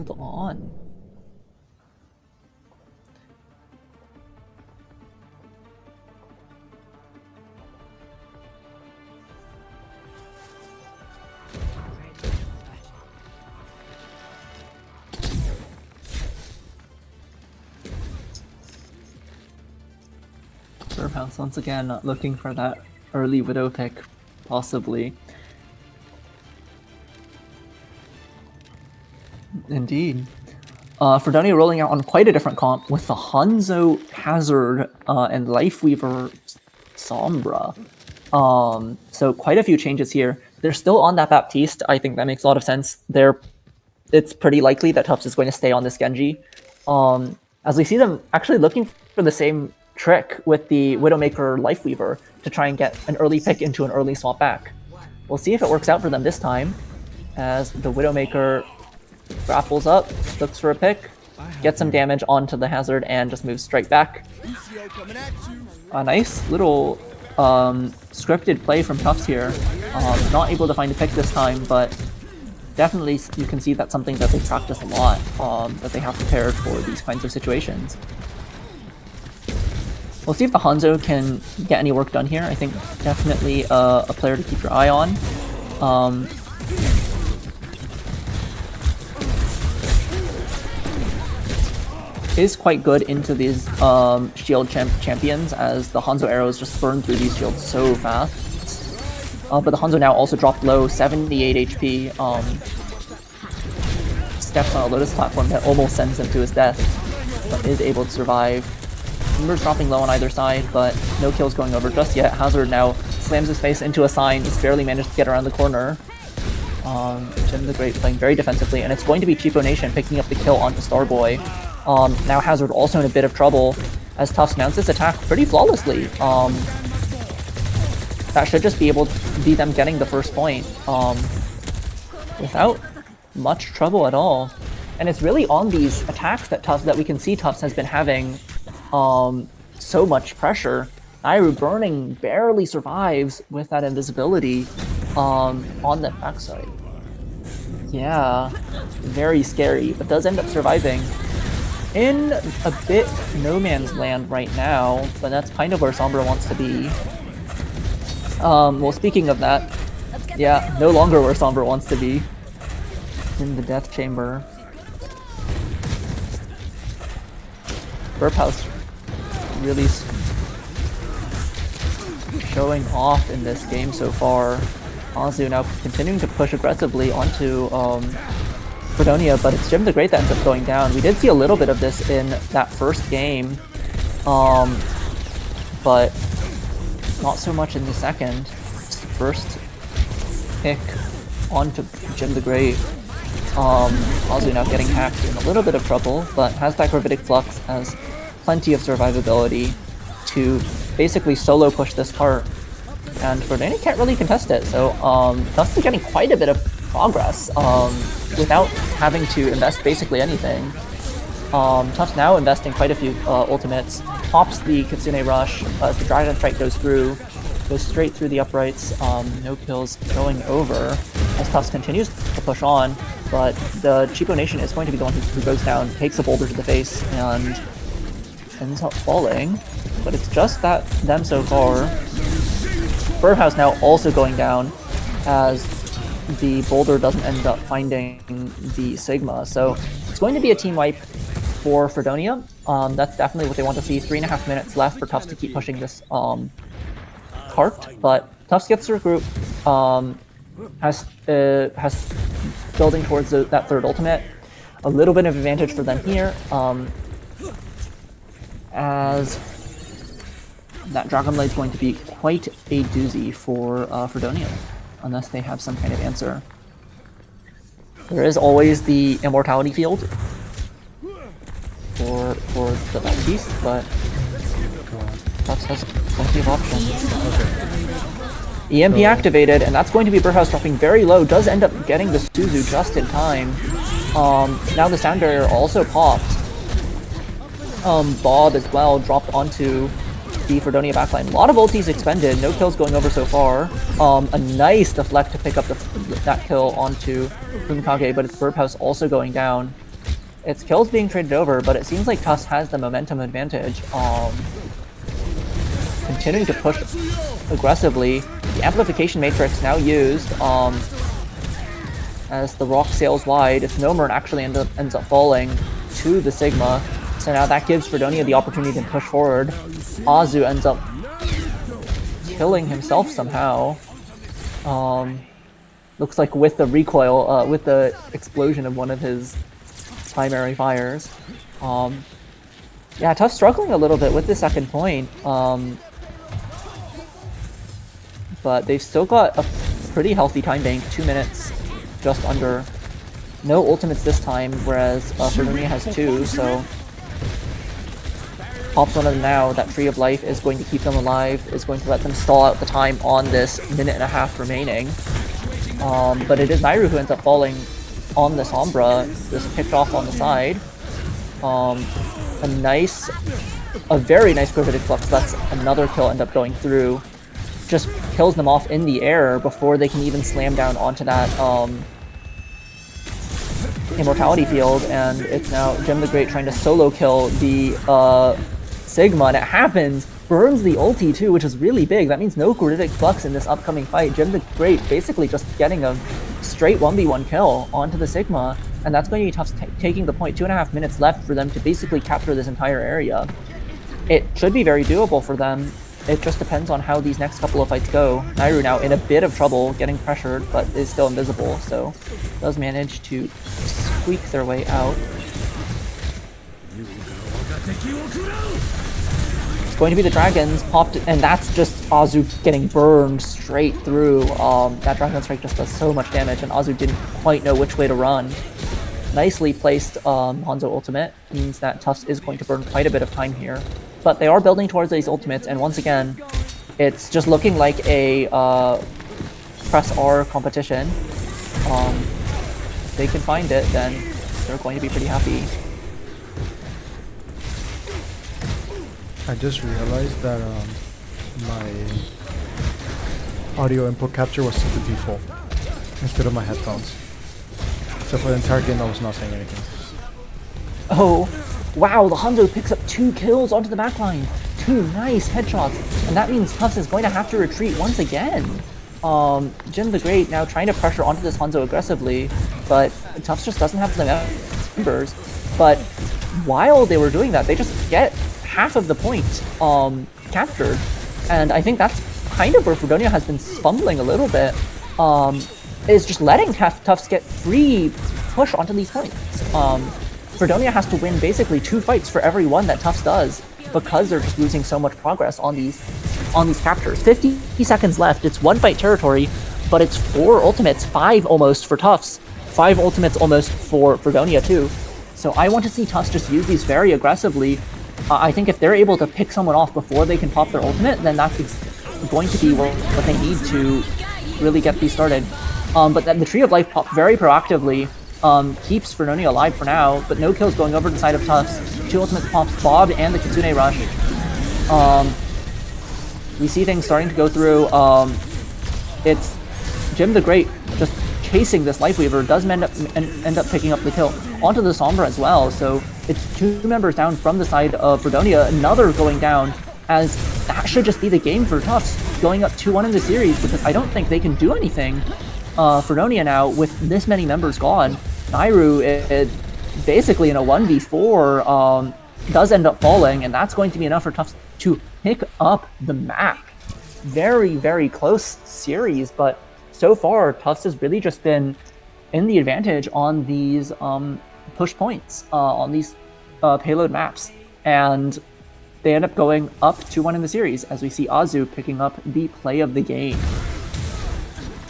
Hold on. Burpounce once again looking for that early Widow pick, possibly. Indeed. Fredonia rolling out on quite a different comp with the Hanzo Hazard and Lifeweaver Sombra. So quite a few changes here. They're still on that Baptiste. I think that makes a lot of sense. It's pretty likely that Tufts is going to stay on this Genji. As we see them actually looking for the same trick with the Widowmaker Lifeweaver to try and get an early pick into an early swap back. We'll see if it works out for them this time, as the Widowmaker grapples up, looks for a pick, gets some damage onto the Hazard, and just moves straight back. A nice little scripted play from Tufts here. Not able to find a pick this time, but definitely you can see that's something that they practice a lot, that they have prepared for these kinds of situations. We'll see if the Hanzo can get any work done here. I think definitely a player to keep your eye on. Is quite good into these shield champions, as the Hanzo arrows just burn through these shields so fast. But the Hanzo now also dropped low, 78 HP. Steps on a Lotus platform that almost sends him to his death, but is able to survive. Ember's dropping low on either side, but no kills going over just yet. Hazard now slams his face into a sign. He's barely managed to get around the corner. Jymthegreat playing very defensively, and it's going to be CheapOnation picking up the kill onto Starboy. Now Hazard also in a bit of trouble as Tufts mounts this attack pretty flawlessly. That should just be able to be them getting the first point without much trouble at all. And it's really on these attacks that we can see Tufts has been having so much pressure. Nairu burning barely survives with that invisibility on the backside. Yeah, very scary, but does end up surviving. In a bit no man's land right now, but that's kind of where Sombra wants to be. Well, speaking of that, yeah, no longer where Sombra wants to be. In the death chamber. Burphouse really showing off in this game so far. Azu now continuing to push aggressively onto Fredonia, but it's Jymthegreat that ends up going down. We did see a little bit of this in that first game, but not so much in the second. It's the first pick onto Jymthegreat. Azu now getting hacked in a little bit of trouble, but has that Gravitic Flux, has plenty of survivability to basically solo push this cart. And Fredonia can't really contest it, so Tufts is getting quite a bit of progress without having to invest basically anything. Tufts now investing quite a few ultimates, pops the Kitsune Rush as the Dragon Strike goes through, goes straight through the uprights, no kills going over as Tufts continues to push on, but the CheapOnation is going to be the one who goes down, takes a boulder to the face, and ends up falling. But it's just them so far. Burphouse now also going down as the boulder doesn't end up finding the Sigma. So it's going to be a team wipe for Fredonia. That's definitely what they want to see. 3.5 minutes left for Tufts to keep pushing this cart, but Tufts gets their group, has building towards that third ultimate. A little bit of advantage for them here, as that Dragon Blade is going to be quite a doozy for Fredonia, unless they have some kind of answer. There is always the Immortality Field for the Baptiste, but Tufts has plenty of options. EMP activated, and that's going to be Burphouse dropping very low, does end up getting the Suzu just in time. Now the Sound Barrier also popped. Bob as well dropped onto the Fredonia backline. A lot of ultis expended, no kills going over so far. A nice deflect to pick up that kill onto Fumikage, but it's Burphouse also going down. It's kills being traded over, but it seems like Tufts has the momentum advantage. Continuing to push aggressively. The Amplification Matrix now used as the rock sails wide. It's Gnomertt actually ends up falling to the Sigma. So now that gives Fredonia the opportunity to push forward. Azu ends up killing himself somehow. Looks like with the recoil, with the explosion of one of his primary fires. Yeah, Tufts struggling a little bit with the second point. But they've still got a pretty healthy time bank, 2 minutes, just under. No ultimates this time, whereas Fredonia has 2, so pops one of them now. That Tree of Life is going to keep them alive, is going to let them stall out the time on this 1.5 minutes remaining. But it is Nairu who ends up falling on the Sombra, just picked off on the side. A very nice Gravitic Flux, that's another kill end up going through. Just kills them off in the air before they can even slam down onto that Immortality Field, and it's now Jymthegreat trying to solo kill the Sigma, and it happens, burns the ulti too, which is really big. That means no Gravitic Flux in this upcoming fight. Jymthegreat basically just getting a straight 1v1 kill onto the Sigma, and that's going to be Tufts taking the point. 2.5 minutes left for them to basically capture this entire area. It should be very doable for them. It just depends on how these next couple of fights go. Nairu now in a bit of trouble, getting pressured, but is still invisible, so does manage to squeak their way out. going to be the dragons popped, and that's just Azu getting burned straight through. That dragon strike just does so much damage, and Azu didn't quite know which way to run. Nicely placed Hanzo ultimate means that Tufts is going to burn quite a bit of time here, but they are building towards these ultimates, and once again, it's just looking like a press R competition. If they can find it, then they're going to be pretty happy. I just realized that my audio input capture was set to default instead of my headphones. So for the entire game, I was not saying anything. Oh, wow, the Hanzo picks up 2 kills onto the backline. 2 nice headshots, and that means Tufts is going to have to retreat once again. Jymthegreat now trying to pressure onto this Hanzo aggressively, but Tufts just doesn't have the members. But while they were doing that, they just get half of the point captured, and I think that's kind of where Fredonia has been fumbling a little bit, is just letting Tufts get free push onto these points. Fredonia has to win basically 2 fights for every one that Tufts does, because they're just losing so much progress on these captures. 50 seconds left, it's 1 fight territory, but it's 4 ultimates, 5 almost for Tufts, 5 ultimates almost for Fredonia too. So I want to see Tufts just use these very aggressively. I think if they're able to pick someone off before they can pop their ultimate, then that's going to be what they need to really get these started. But then the Tree of Life popped very proactively, keeps Fredonia alive for now, but no kills going over the side of Tufts. 2 ultimates pops, Bob and the Kitsune Rush. We see things starting to go through. It's Jymthegreat just chasing this Lifeweaver, does end up picking up the kill onto the Sombra as well, so it's 2 members down from the side of Fredonia, another going down, as that should just be the game for Tufts, going up 2-1 in the series, because I don't think they can do anything. Fredonia now, with this many members gone, Nairu, basically in a 1v4, does end up falling, and that's going to be enough for Tufts to pick up the map. Very, very close series, but so far, Tufts has really just been in the advantage on these push points, on these payload maps, and they end up going up 2-1 in the series, as we see Azu picking up the play of the game.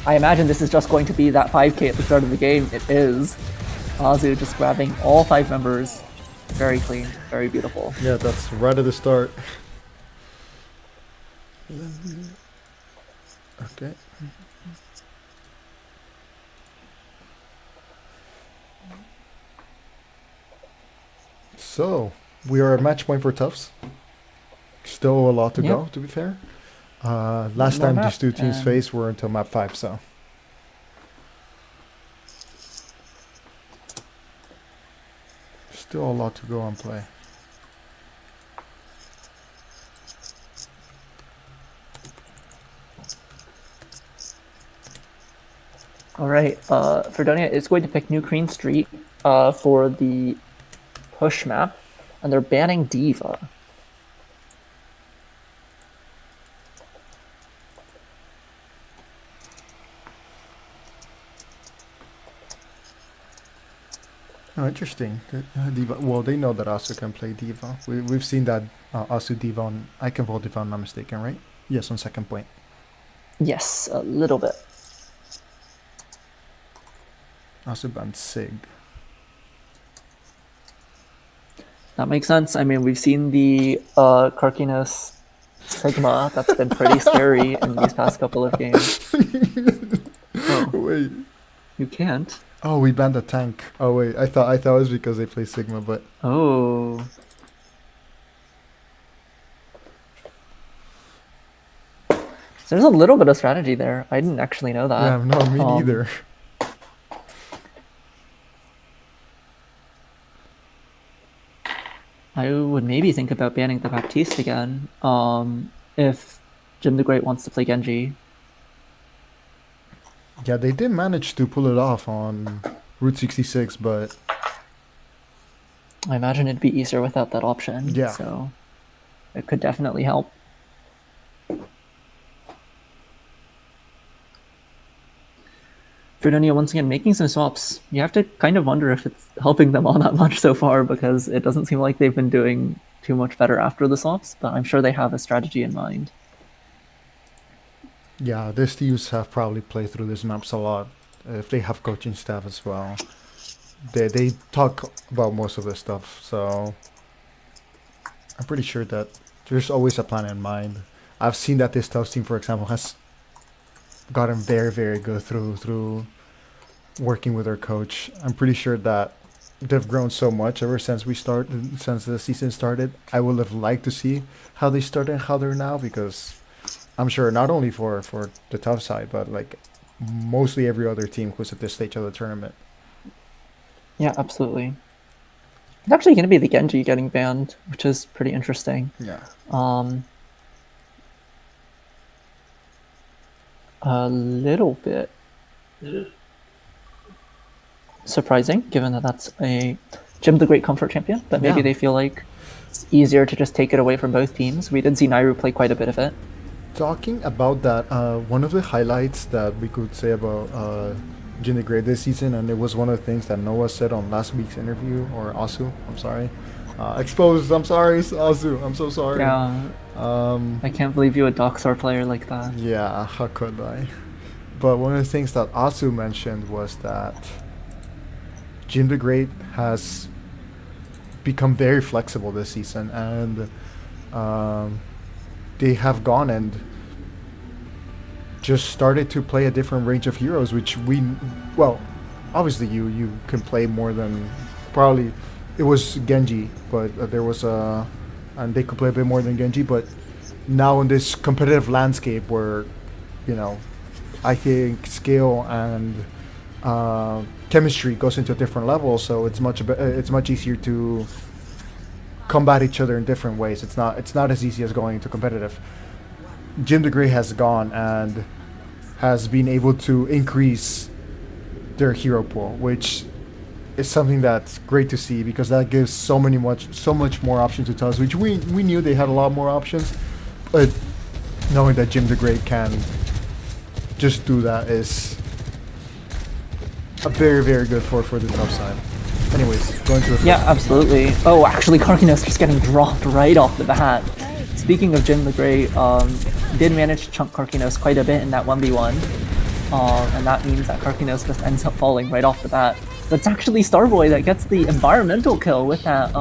I imagine this is just going to be that 5k at the start of the game. It is. Azu just grabbing all 5 members. Very clean, very beautiful. Yeah, that's right at the start. Okay. So, we are at match point for Tufts. Still a lot to go, to be fair. Last time these 2 teams faced were until map 5, so. Still a lot to go on play. Alright, Fredonia is going to pick New Green Street for the push map, and they're banning Diva. Oh, interesting. Diva. Well, they know that Asu can play Diva. We've seen that Asu Diva on Iconvolt, if I'm not mistaken, right? Yes, on second point. Yes, a little bit. Asu banned Sig. That makes sense. I mean, we've seen the Karkinos Sigma. That's been pretty scary in these past couple of games. Oh, Wait. you can't. Oh, we banned a tank. Oh wait, I thought it was because they play Sigma, but Oh. So there's a little bit of strategy there. I didn't actually know that. yeah, no, me neither. I would maybe think about banning the Baptiste again, if Jymthegreat wants to play Genji. Yeah, they did manage to pull it off on Route 66, but I imagine it'd be easier without that option. Yeah. So it could definitely help. Fredonia once again making some swaps. You have to kind of wonder if it's helping them all that much so far, because it doesn't seem like they've been doing too much better after the swaps, but I'm sure they have a strategy in mind. Yeah, these teams have probably played through these maps a lot. If they have coaching staff as well, they talk about most of this stuff. So I'm pretty sure that there's always a plan in mind. I've seen that this Tufts team, for example, has gotten very, very good through working with their coach. I'm pretty sure that they've grown so much ever since since the season started. I would have liked to see how they started and how they're now, because I'm sure not only for the Tufts side, but like mostly every other team who's at this stage of the tournament. Yeah, absolutely. It's actually going to be the Genji getting banned, which is pretty interesting. Yeah. A little bit surprising, given that that's a Jymthegreat comfort champion, but maybe Yeah. they feel like it's easier to just take it away from both teams. We did see Nairu play quite a bit of it. Talking about that, one of the highlights that we could say about Jymthegreat this season, and it was one of the things that Noah said on last week's interview, or Asu, I'm sorry. Exposed, I'm sorry, Asu, I'm so sorry. Yeah, I can't believe you would dox our player like that. Yeah, how could I? But one of the things that Asu mentioned was that Jymthegreat has become very flexible this season, and they have gone and just started to play a different range of heroes, which well, obviously you can play more than, probably it was Genji, but there was and they could play a bit more than Genji, but now in this competitive landscape where, you know, I think skill and chemistry goes into a different level, so it's much easier to combat each other in different ways. It's not as easy as going into competitive. Jymthegreat has gone and has been able to increase their hero pool, which is something that's great to see, because that gives so much more options to Tufts, which we knew they had a lot more options, but knowing that Jymthegreat can just do that is a very, very good for the Tufts side. Anyways, going to Yeah, absolutely. Oh, actually, Karkinos just getting dropped right off the bat. Speaking of Jymthegreat, did manage to chunk Karkinos quite a bit in that 1v1. And that means that Karkinos just ends up falling right off the bat. But it's actually Starboy that gets the environmental kill with that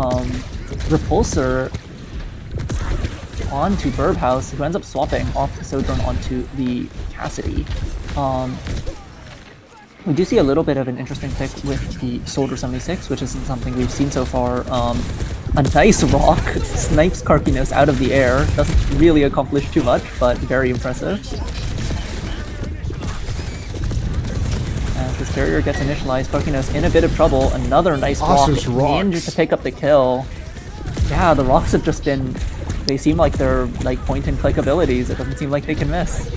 repulsor onto Burbhouse, who ends up swapping off the Sojourn onto the Cassidy. We do see a little bit of an interesting pick with the Soldier 76, which isn't something we've seen so far. A nice rock snipes Karkinos out of the air. Doesn't really accomplish too much, but very impressive. As this barrier gets initialized, Karkinos in a bit of trouble. Another nice rock. Manages to pick up the kill. Yeah, the rocks have just been... They seem like they're like point and click abilities. It doesn't seem like they can miss.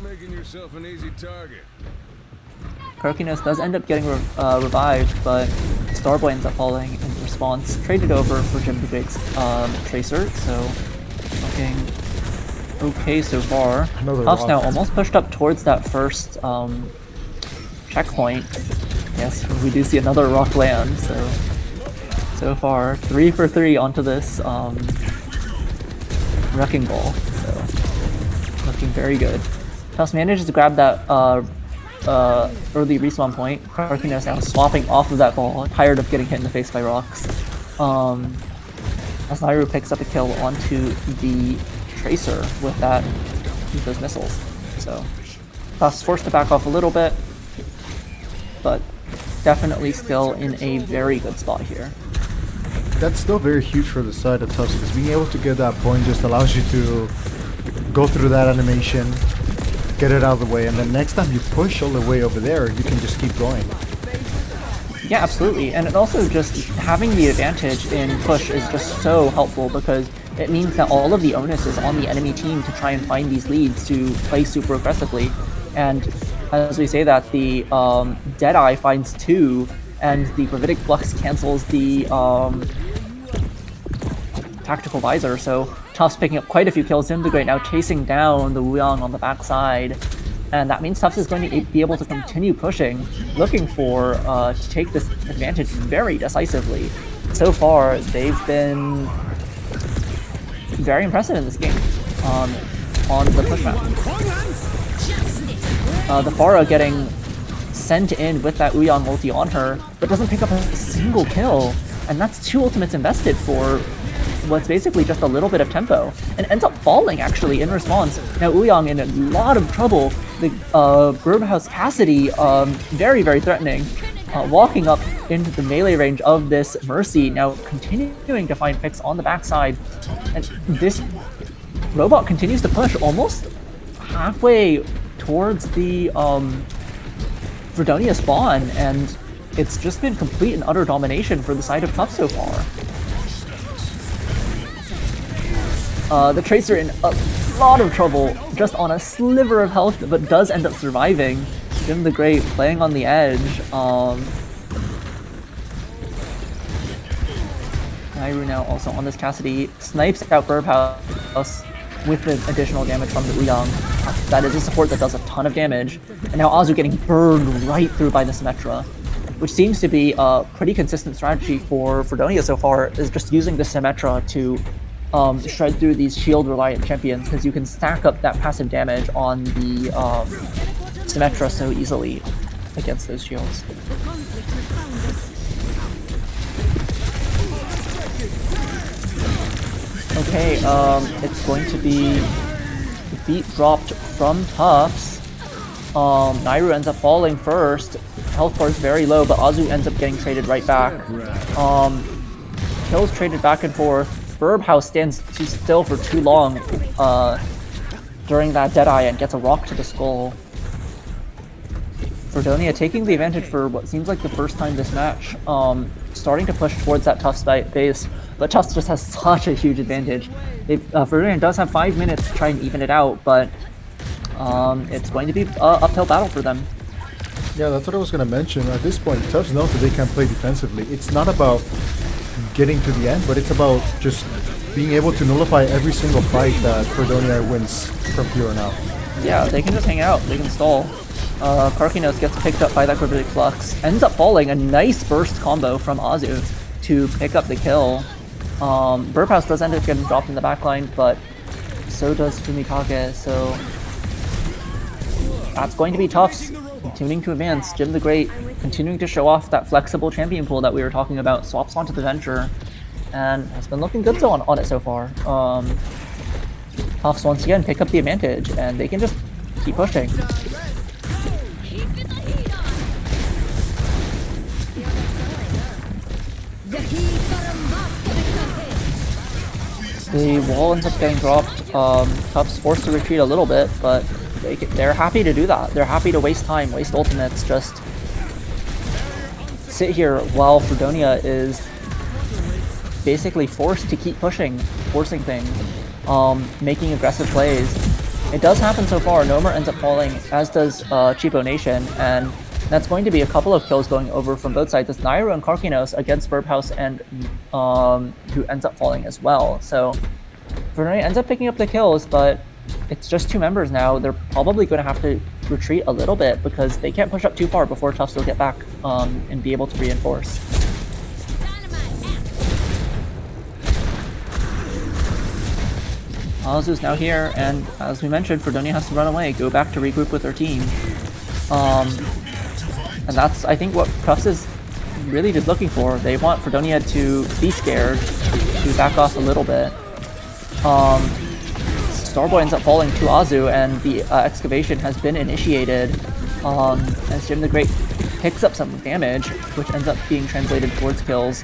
Making yourself an easy target. Karkinos does end up getting revived, but Starboy ends up falling in response. Traded over for Jymthegreat's Tracer, so looking okay so far. Tufts now almost pushed up towards that first checkpoint. Yes, we do see another rock land, so far 3 for 3 onto this Wrecking Ball, so looking very good. Tufts manages to grab that early respawn point. Karkinos now swapping off of that ball, tired of getting hit in the face by rocks. As Nairu picks up a kill onto the Tracer with those missiles. So Tufts forced to back off a little bit, but definitely still in a very good spot here. That's still very huge for the side of Tufts, because being able to get that point just allows you to go through that animation, get it out of the way, and then next time you push all the way over there, you can just keep going. Yeah, absolutely. And it also just having the advantage in push is just so helpful, because it means that all of the onus is on the enemy team to try and find these leads to play super aggressively. And as we say that, the Deadeye finds 2, and the Gravitic Flux cancels the Tactical Visor, so Tufts picking up quite a few kills. Jymthegreat now chasing down the Wuyong on the backside, and that means Tufts is going to be able to continue pushing, looking for to take this advantage very decisively. so far, they've been very impressive in this game on the push map. The Pharah getting sent in with that Uyang ulti on her, but doesn't pick up a single kill, and that's 2 ultimates invested for what's basically just a little bit of tempo, and ends up falling actually in response. Now Uyang in a lot of trouble. The Birdhouse Cassidy, very, very threatening, walking up into the melee range of this Mercy, now continuing to find picks on the backside, and this robot continues to push almost halfway towards the Fredonia spawn, and it's just been complete and utter domination for the side of Tufts so far. The Tracer in a lot of trouble, just on a sliver of health, but does end up surviving. Jymthegreat playing on the edge. Nairu now also on this Cassidy, snipes out Birdhouse with the additional damage from the Uyang. That is a support that does a ton of damage. And now Azu getting burned right through by the Symmetra, which seems to be a pretty consistent strategy for Fredonia so far, is just using the Symmetra to shred through these shield-reliant champions, because you can stack up that passive damage on the Symmetra so easily against those shields. Okay, it's going to be the beat dropped from Tufts. Nairu ends up falling first. Health bar is very low, but Azu ends up getting traded right back. Kills traded back and forth. Birdhouse stands too still for too long during that Deadeye and gets a rock to the skull. Fredonia taking the advantage for what seems like the first time this match, starting to push towards that Tufts base, but Tufts just has such a huge advantage. Fredonia does have 5 minutes to try and even it out, but it's going to be an uphill battle for them. Yeah, that's what I was going to mention. At this point, Tufts knows that they can play defensively. It's not about getting to the end, but it's about just being able to nullify every single fight that Fredonia wins from here on out. Yeah, they can just hang out, they can stall. Karkinos gets picked up by that Cryptic Flux, ends up falling, a nice burst combo from Azu to pick up the kill. Birdhouse does end up getting dropped in the backline, but so does Fumikage, so that's going to be Tufts continuing to advance. Jymthegreat continuing to show off that flexible champion pool that we were talking about, swaps onto the Venture, and has been looking good on it so far. Tufts once again pick up the advantage, and they can just keep pushing. The wall ends up getting dropped. Tufts forced to retreat a little bit, but they're happy to do that. They're happy to waste time, waste ultimates, just sit here while Fredonia is basically forced to keep pushing, forcing things, making aggressive plays. It does happen so far. Gnomertt ends up falling, as does CheapOnation, and that's going to be a couple of kills going over from both sides. It's Nairu and Karkinos against Birdhouse, and who ends up falling as well. So Fredonia ends up picking up the kills, but it's just 2 members now. They're probably going to have to retreat a little bit because they can't push up too far before Tufts will get back and be able to reinforce. Azu's now here, and as we mentioned, Fredonia has to run away, go back to regroup with their team. And that's, I think, what Tufts is really just looking for. They want Fredonia to be scared, to back off a little bit. Starboy ends up falling to Azu, and the excavation has been initiated as Jymthegreat picks up some damage, which ends up being translated towards kills.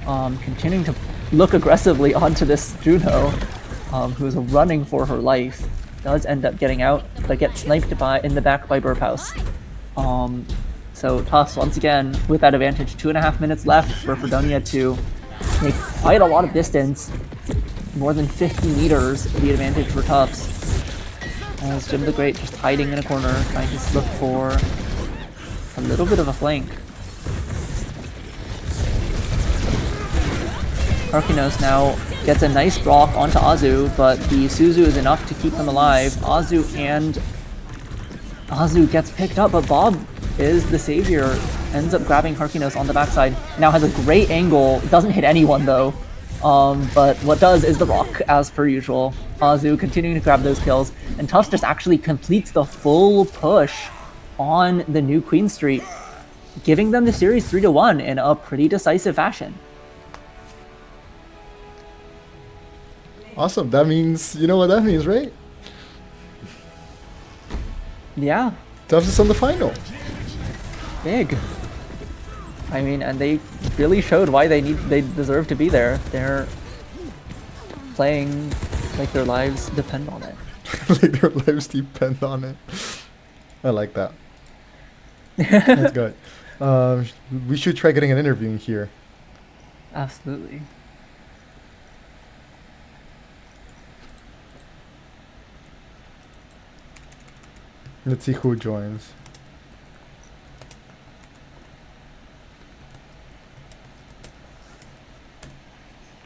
Continuing to look aggressively onto this Juno, who's running for her life, does end up getting out, but gets sniped in the back by Birdhouse. So Tufts, once again, with that advantage, 2.5 minutes left for Fredonia to make quite a lot of distance. More than 50 meters, the advantage for Tufts. As Jymthegreat just hiding in a corner, trying to look for a little bit of a flank. Karkinos now gets a nice block onto Azu, but the Suzu is enough to keep him alive. Azu gets picked up, but Bob is the savior ends up grabbing Harkinos on the backside. Now has a great angle. Doesn't hit anyone though. But what does is the rock, as per usual. Azu continuing to grab those kills, and Tufts just actually completes the full push on the new Queen Street, giving them the series 3-1 in a pretty decisive fashion. Awesome. That means, you know what that means, right? Yeah, Tufts is on the final. big. I mean, and they really showed why they deserve to be there. They're playing like their lives depend on it. Like their lives depend on it. I like that. That's good. We should try getting an interview in here. Absolutely. Let's see who joins.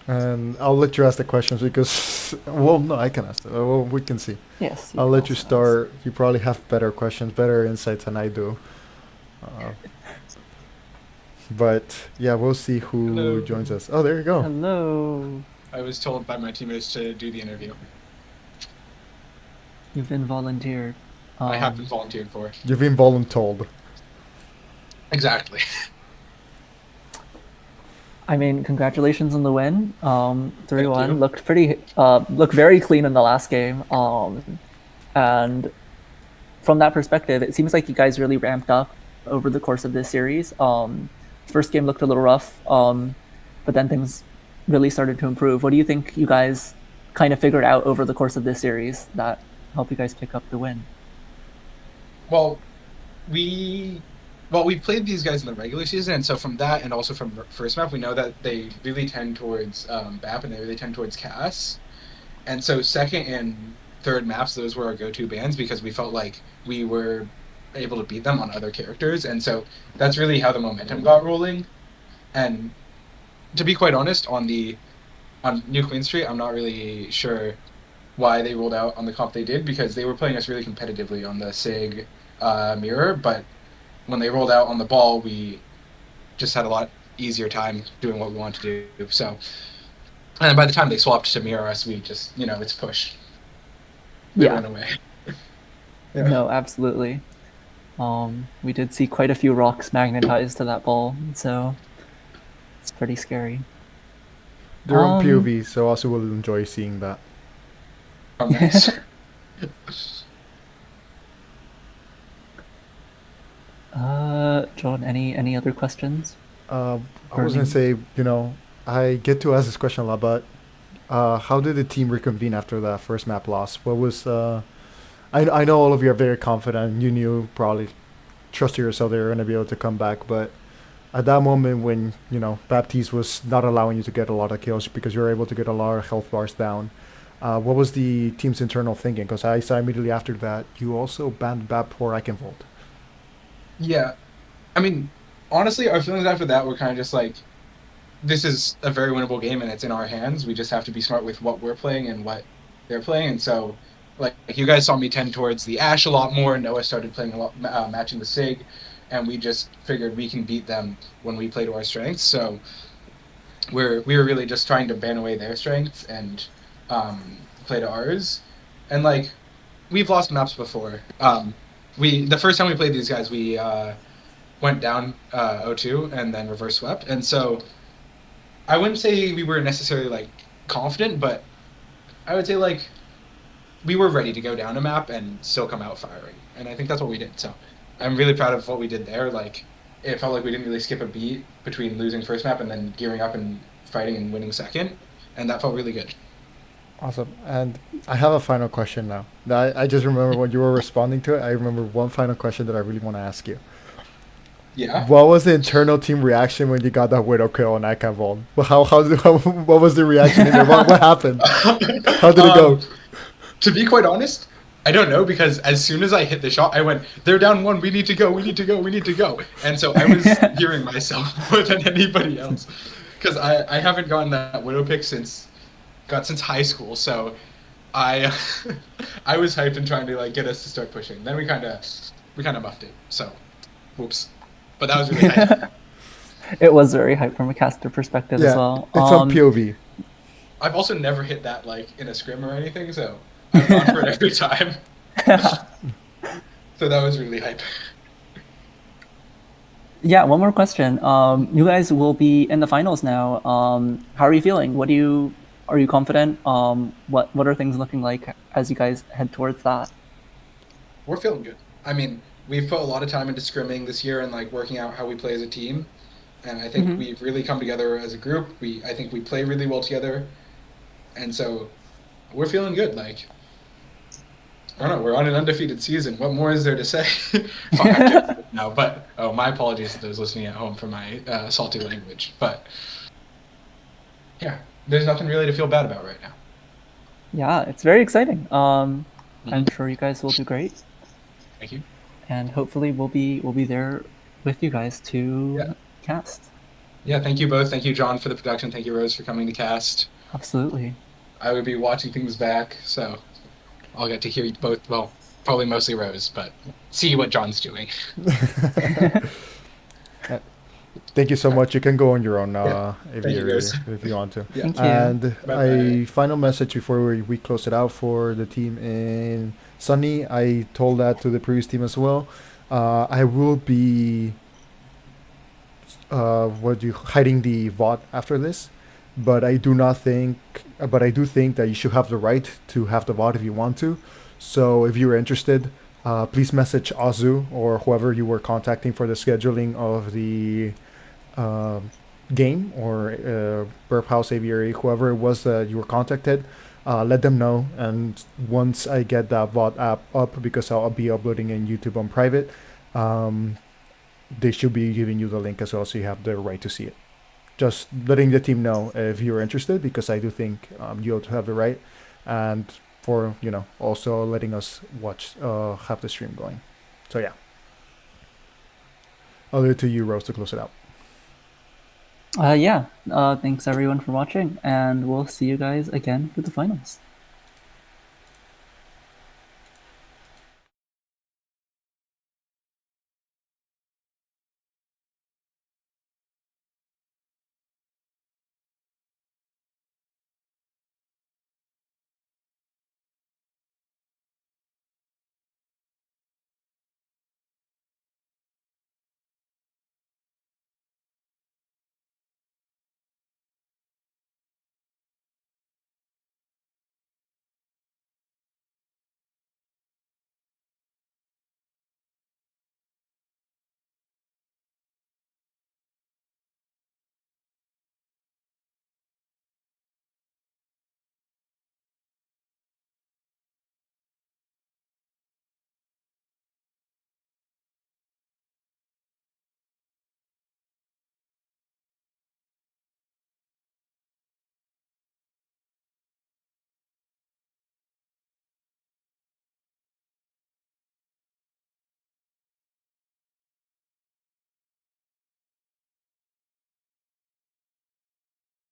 And I'll let you ask the questions because, well, no, I can ask them. Well, we can see. Yes. I'll let you start. You probably have better questions, better insights than I do. But yeah, we'll see who Hello. joins us. Oh, there you go. Hello. I was told by my teammates to do the interview. You've been volunteered. I have been volunteered for. You've been voluntold. Exactly. I mean, congratulations on the win. 3-1 you. looked pretty, looked very clean in the last game. And from that perspective, it seems like you guys really ramped up over the course of this series. First game looked a little rough, but then things really started to improve. What do you think you guys kind of figured out over the course of this series that helped you guys pick up the win? Well, we played these guys in the regular season, and so from that, and also from first map, we know that they really tend towards BAP and they really tend towards CAS. And so second and third maps, those were our go-to bans because we felt like we were able to beat them on other characters, and so that's really how the momentum got rolling. And to be quite honest, on New Queen Street, I'm not really sure why they rolled out on the comp they did, because they were playing us really competitively on the SIG mirror, but when they rolled out on the ball, we just had a lot easier time doing what we wanted to do. So, and by the time they swapped to mirror us, we just, it's push. We Yeah. went away. Yeah. No, absolutely. We did see quite a few rocks magnetized to that ball, so it's pretty scary. They're on Um, POV, so also will enjoy seeing that. Oh, nice. John, any other questions? I was gonna say, I get to ask this question a lot, but how did the team reconvene after that first map loss? What was I know all of you are very confident. You knew probably trusted yourself they were gonna be able to come back, but at that moment when Baptiste was not allowing you to get a lot of kills because you were able to get a lot of health bars down, what was the team's internal thinking? Because I saw immediately after that you also banned Bap for Eichenwald. Yeah. I mean, honestly, our feelings after that were kind of just like, this is a very winnable game and it's in our hands. We just have to be smart with what we're playing and what they're playing. And so, like you guys saw me tend towards the Ashe a lot more. Noah started playing a lot, matching the SIG, and we just figured we can beat them when we play to our strengths. So we were really just trying to ban away their strengths and play to ours. And like, we've lost maps before. The first time we played these guys, we went down 0-2 and then reverse swept. And so I wouldn't say we were necessarily like confident, but I would say like we were ready to go down a map and still come out firing. And I think that's what we did. So I'm really proud of what we did there. Like, it felt like we didn't really skip a beat between losing first map and then gearing up and fighting and winning second. And that felt really good. Awesome. And I have a final question now. I just remember when you were responding to it, I remember one final question that I really want to ask you. Yeah. What was the internal team reaction when you got that widow kill on Eichenwald? What was the reaction? What happened? How did it go? To be quite honest, I don't know, because as soon as I hit the shot, I went, they're down one, we need to go, we need to go, we need to go. And so I was hearing myself more than anybody else, because I haven't gotten that widow pick since high school. So I I was hyped and trying to like get us to start pushing. Then we kind of muffed it. So, whoops. but that was really hype. It was very hype from a caster perspective as well. it's on POV. I've also never hit that like in a scrim or anything, so I've gone for it every time. So that was really hype. Yeah, one more question. You guys will be in the finals now. How are you feeling? Are you confident? What are things looking like as you guys head towards that? We're feeling good. I mean, we've put a lot of time into scrimming this year and like working out how we play as a team, and I think we've really come together as a group. I think we play really well together, and so we're feeling good. Like, I don't know, we're on an undefeated season. What more is there to say? No, but my apologies to those listening at home for my salty language. But yeah, there's nothing really to feel bad about right now. Yeah, it's very exciting. I'm sure you guys will do great, Thank you. and hopefully we'll be there with you guys to cast. Yeah, thank you both. Thank you, John, for the production. Thank you, Rose, for coming to cast. Absolutely. I would be watching things back, so I'll get to hear you both. Well, probably mostly Rose, but see what John's doing. Thank you so much. You can go on your own, Aviary, if you want to. Yeah. Thank you. And Bye-bye. a final message before we close it out for the team in SUNY. I told that to the previous team as well. I will be hiding the VOD after this, but I do think that you should have the right to have the VOD if you want to. So if you're interested, please message Azu or whoever you were contacting for the scheduling of the game, or Burp House, Aviary, whoever it was that you were contacted. Let them know, and once I get that VOD app up, because I'll be uploading in YouTube on private, they should be giving you the link as well, so you have the right to see it. Just letting the team know if you're interested, because I do think you ought to have the right, and for also letting us watch, have the stream going. So yeah, I'll leave it to you, Rose, to close it out. Thanks everyone for watching, and we'll see you guys again for the finals.